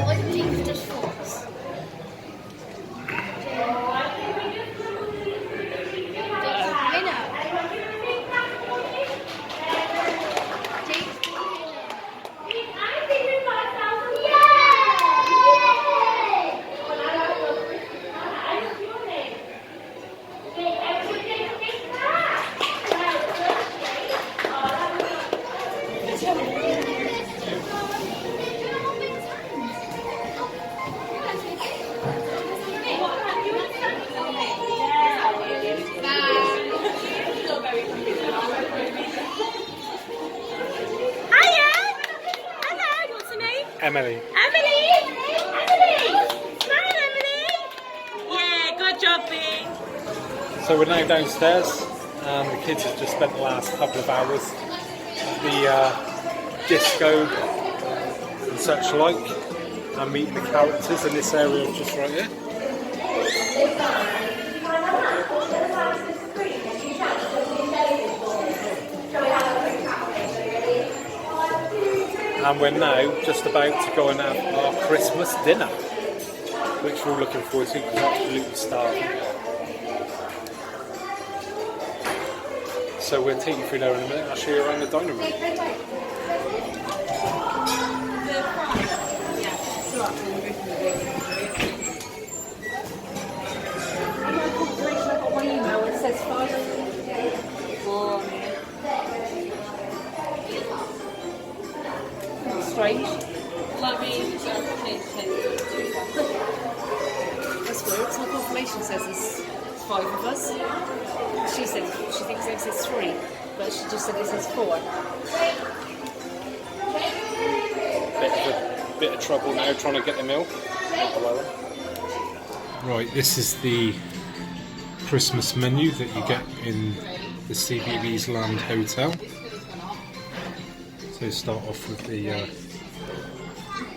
What James just thoughts? Emily. Emily! Smile, Emily! Yeah, good job, Bee. So we're now downstairs, and the kids have just spent the last couple of hours at the disco and such like, and meeting the characters in this area just right here. And we're now just about to go and have our Christmas dinner, which we're all looking forward to because we're absolutely starving. So we'll take you through there in a minute. I'll show you around the dining room. Strange. Let me That's weird. So confirmation says this 5 of us. She said she thinks this is 3, but she just said this is 4. Bit of trouble now trying to get the milk. Right, this is the Christmas menu that you get in the CBeebies Land Hotel. So start off with the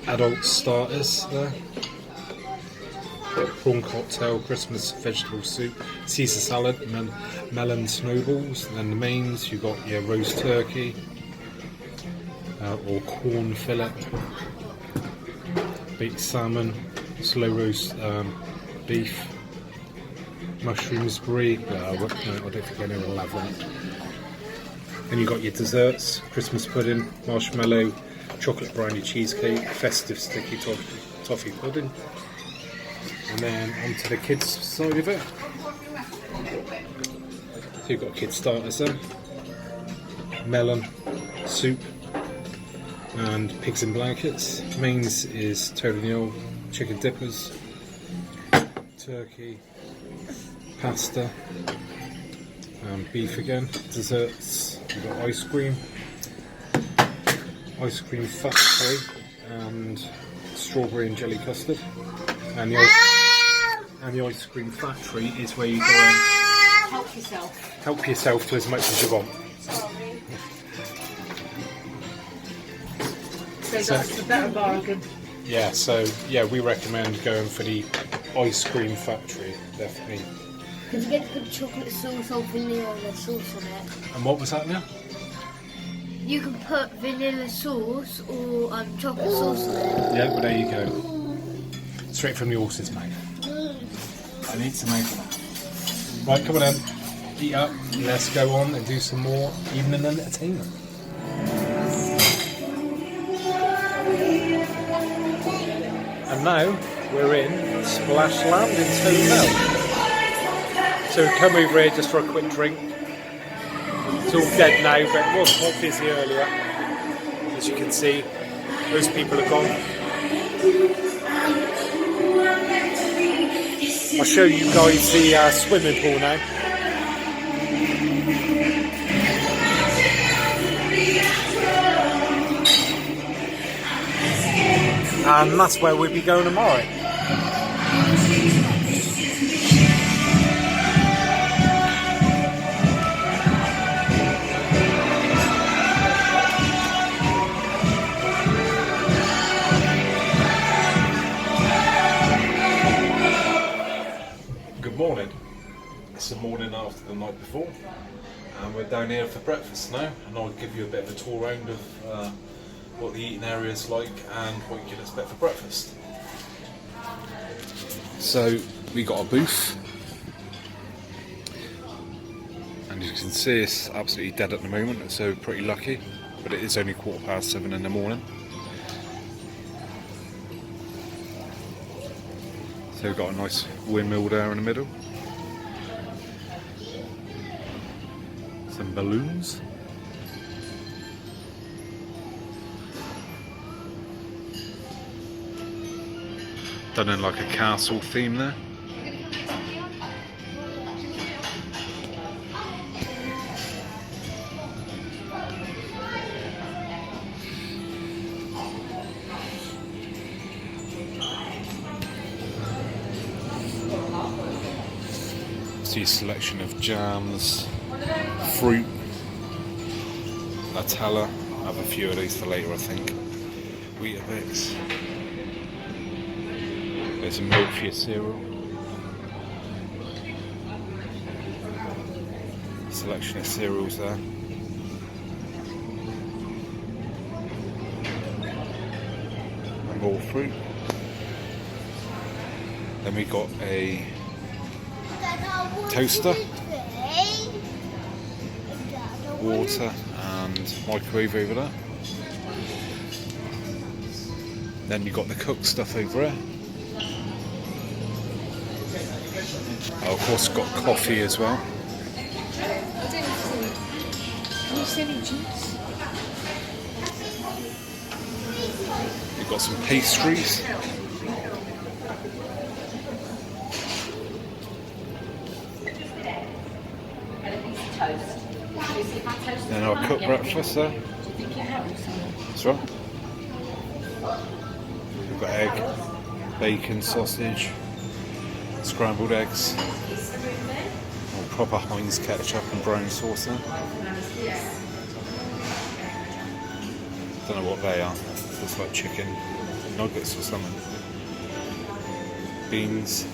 adult starters there. Prawn cocktail, Christmas vegetable soup, Caesar salad, melon snowballs, and then the mains you got your roast turkey or corn fillet, baked salmon, slow roast beef, mushrooms brie. I don't think anyone will have that. Then you got your desserts: Christmas pudding, marshmallow, chocolate brownie cheesecake, festive sticky toffee pudding. And then onto the kids side of it. So you've got kids starters there. Melon, soup, and pigs in blankets. Mains is tourignon, chicken dippers, turkey, pasta, and beef again. Desserts, you've got ice cream factory, and strawberry and jelly custard. And the ice cream factory is where you go and help yourself to as much as you want. So that's the better bargain. Yeah, so yeah, we recommend going for the ice cream factory, definitely. Because you get good chocolate sauce or vanilla sauce on it. And what was that now? You can put vanilla sauce or chocolate sauce on it. Yeah, well there you go. Straight from the horse's mouth. I need some more. Right, come on then. Eat up. Let's go on and do some more evening entertainment. And now we're in Splash Land in Hotel. So come over here just for a quick drink. It's all dead now, but it was quite busy earlier. As you can see, most people are gone. I'll show you guys the swimming pool now. And that's where we'll be going tomorrow. Good morning. It's the morning after the night before, and we're down here for breakfast now, and I'll give you a bit of a tour round of what the eating area is like and what you can expect for breakfast. So we got a booth, and you can see it's absolutely dead at the moment, so pretty lucky, but it is only 7:15 in the morning. So we've got a nice windmill there in the middle. Some balloons. Done in like a castle theme there. See a selection of jams, fruit, Nutella. I have a few of these for later, I think. Weetabix. There's some milk for your cereal. Selection of cereals there. And more fruit. Then we got a toaster, water and microwave over there. Then you've got the cooked stuff over there. Of course got coffee as well. Can you see any juice? You've got some pastries. toast. Should we see if our toast is Then I'll cook yeah. breakfast there. Do you think it helps? That's right. We've got egg, bacon, sausage, scrambled eggs, all proper Heinz ketchup and brown sauce there. Don't know what they are. Looks like chicken nuggets or something. Beans,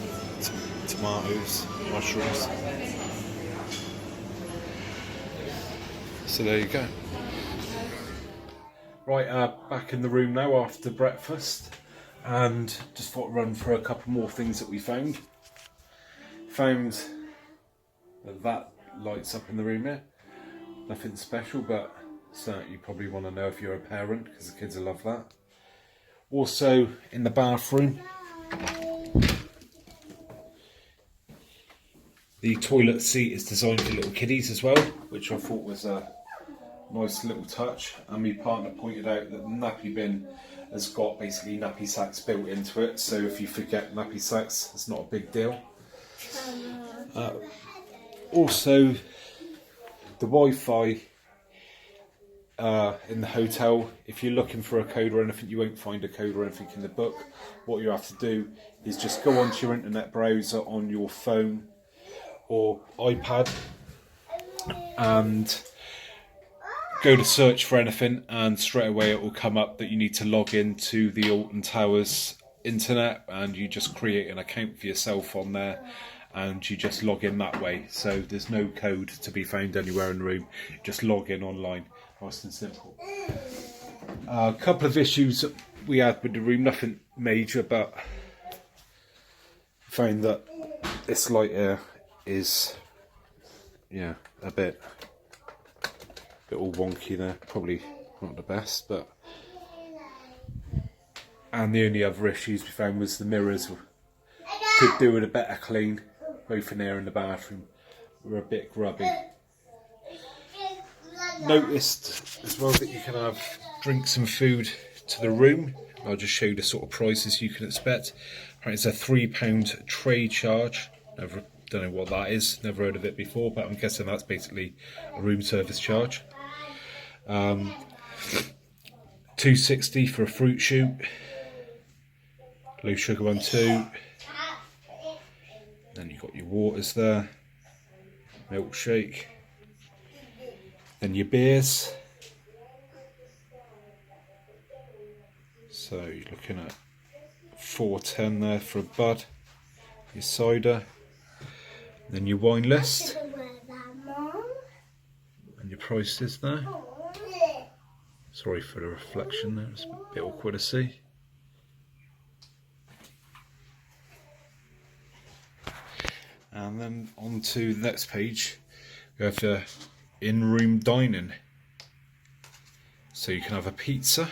tomatoes, mushrooms. So there you go. Right, back in the room now after breakfast, and just thought I'd run through a couple more things that we found. Found that lights up in the room here. Nothing special, but something you probably want to know if you're a parent, because the kids will love that. Also in the bathroom, the toilet seat is designed for little kiddies as well, which I thought was a nice little touch. And my partner pointed out that the nappy bin has got basically nappy sacks built into it, so if you forget nappy sacks, it's not a big deal. Also, the Wi-Fi in the hotel, if you're looking for a code or anything, you won't find a code or anything in the book. What you have to do is just go onto your internet browser on your phone or iPad and go to search for anything, and straight away it will come up that you need to log into the Alton Towers internet, and you just create an account for yourself on there and you just log in that way. So there's no code to be found anywhere in the room, just log in online, nice and simple. A couple of issues that we had with the room, nothing major, but found that this light here is, yeah, a bit all wonky there, probably not the best, but. And the only other issues we found was the mirrors could do with a better clean, both in there and the bathroom were a bit grubby. Noticed as well that you can have drinks and food to the room. I'll just show you the sort of prices you can expect. Right, it's a £3 tray charge. Don't know what that is, never heard of it before, but I'm guessing that's basically a room service charge. £2.60 for a fruit shoot, low sugar one too. Then you've got your waters there, milkshake, then your beers. So you're looking at £4.10 there for a bud, your cider, then your wine list, and your prices there. Sorry for the reflection there, it's a bit awkward to see. And then on to the next page, we have the in-room dining. So you can have a pizza,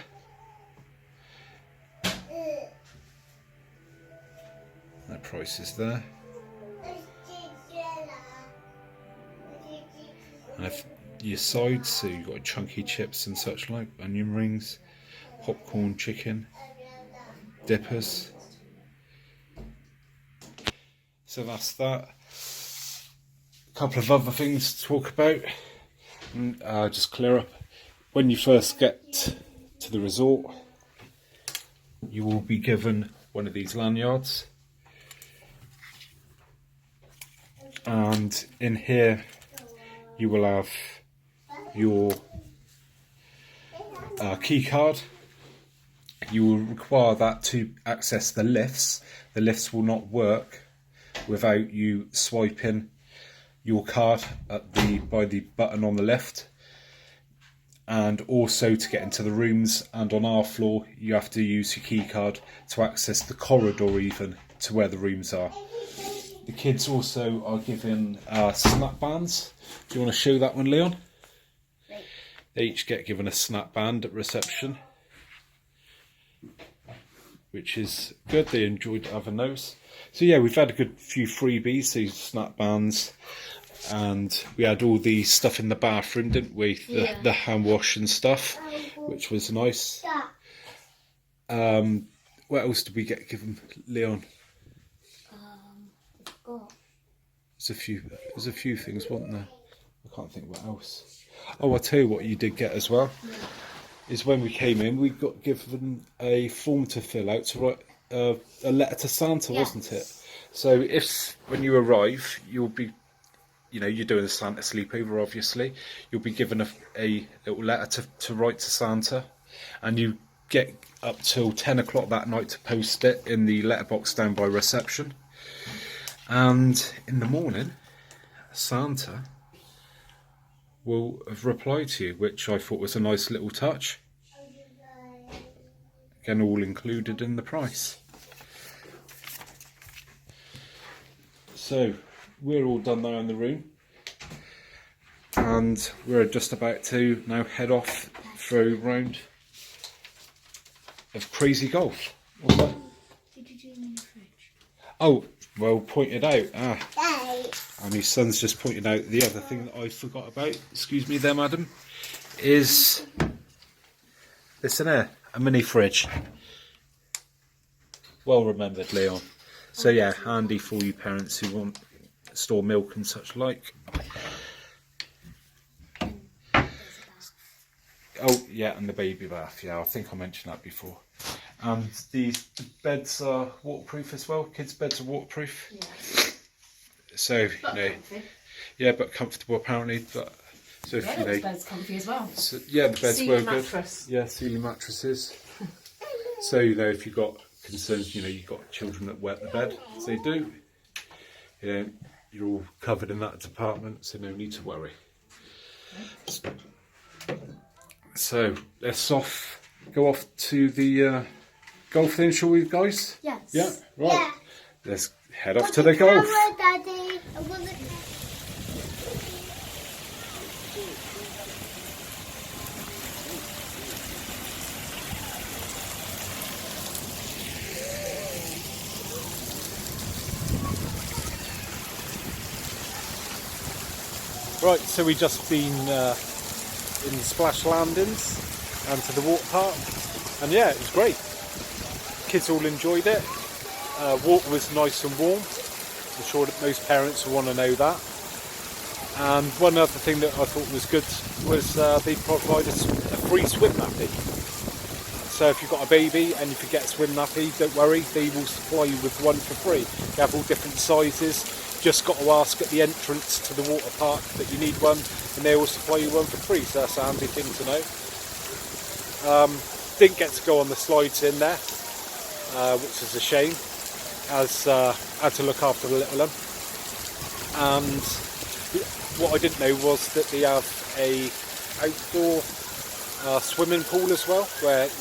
that price is there. And if your sides, so you've got chunky chips and such like, onion rings, popcorn, chicken, dippers. So that's that. A couple of other things to talk about. Just clear up. When you first get to the resort, you will be given one of these lanyards. And in here you will have your key card. You will require that to access the lifts. The lifts will not work without you swiping your card at by the button on the left. And also to get into the rooms, and on our floor you have to use your key card to access the corridor even to where the rooms are. The kids also are given snap bands. Do you want to show that one, Leon? They each get given a snap band at reception, which is good. They enjoyed having those. So yeah, we've had a good few freebies, these snap bands, and we had all the stuff in the bathroom, didn't we? The hand wash and stuff, which was nice. What else did we get given, Leon? There's a few things, wasn't there? I can't think what else. Oh, I'll tell you what you did get as well. Is when we came in, we got given a form to fill out to write a letter to Santa, wasn't it? So if when you arrive, you'll be, you know, you're doing a Santa sleepover, obviously. You'll be given a little letter to write to Santa, and you get up till 10 o'clock that night to post it in the letterbox down by reception. And in the morning, Santa will have replied to you, which I thought was a nice little touch. Again, all included in the price. So we're all done now in the room, and we're just about to now head off for a round of crazy golf. What's that? Did you do them in the fridge? Oh, well pointed out. And his son's just pointed out the other thing that I forgot about, excuse me there madam, is this in here, a mini fridge. Well remembered, Leon. So yeah, handy for you parents who want to store milk and such like. Oh yeah, and the baby bath, yeah, I think I mentioned that before. And the beds are waterproof as well, kids' beds are waterproof. Yeah. So, you know, yeah, but comfortable apparently. But so if, you know, the bed's comfy as well. So, yeah, the beds Ceiling were mattress. good. Yeah, ceiling mattresses. So, you know, if you've got concerns, you know, you've got children that wet the bed, as they do, you know, you're all covered in that department, so no need to worry. So let's go off to the golf then, shall we, guys? Yes. Yeah, right. Yeah. Let's head off to the golf. Daddy. Right, so we've just been in Splash Landings and to the water park, and yeah, it was great. Kids all enjoyed it. Water was nice and warm. I'm sure that most parents will want to know that. And one other thing that I thought was good was they provided a free swim nappy. So if you've got a baby and you forget a swim nappy, don't worry, they will supply you with one for free. They have all different sizes. Just got to ask at the entrance to the water park that you need one, and they will supply you one for free, so that's a handy thing to know. Didn't get to go on the slides in there, which is a shame, as I had to look after the little one. And what I didn't know was that they have a outdoor swimming pool as well,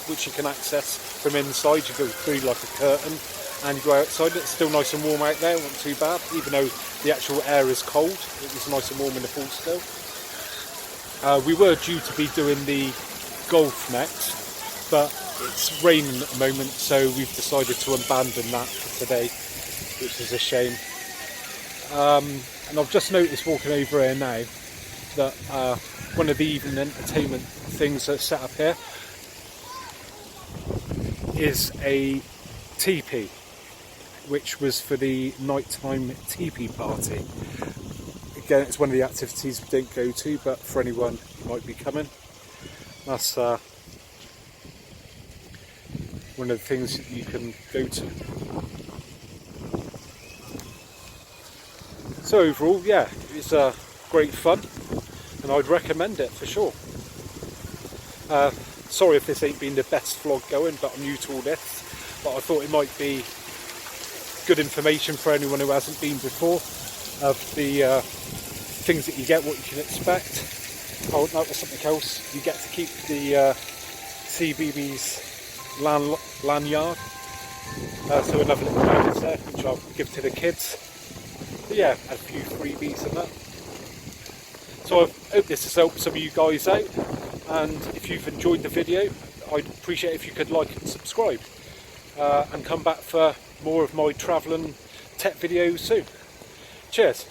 which you can access from inside. You go through like a curtain and you go outside. It's still nice and warm out there, not too bad, even though the actual air is cold. It was nice and warm in the pool still. We were due to be doing the golf next, but it's raining at the moment, so we've decided to abandon that for today, which is a shame. And I've just noticed walking over here now that one of the evening entertainment things that's set up here is a teepee, which was for the nighttime teepee party. Again, it's one of the activities we don't go to, but for anyone who might be coming, that's one of the things that you can go to. So overall, yeah, it's great fun, and I'd recommend it for sure. Sorry if this ain't been the best vlog going, but I'm new to all this, but I thought it might be good information for anyone who hasn't been before, of the things that you get, what you can expect. Oh, no, there's something else. You get to keep the CBeebies Land lanyard. So another little bonus there, which I'll give to the kids. But yeah, a few freebies and that. So I hope this has helped some of you guys out, and if you've enjoyed the video, I'd appreciate if you could like and subscribe, and come back for more of my travelling tech videos soon. Cheers.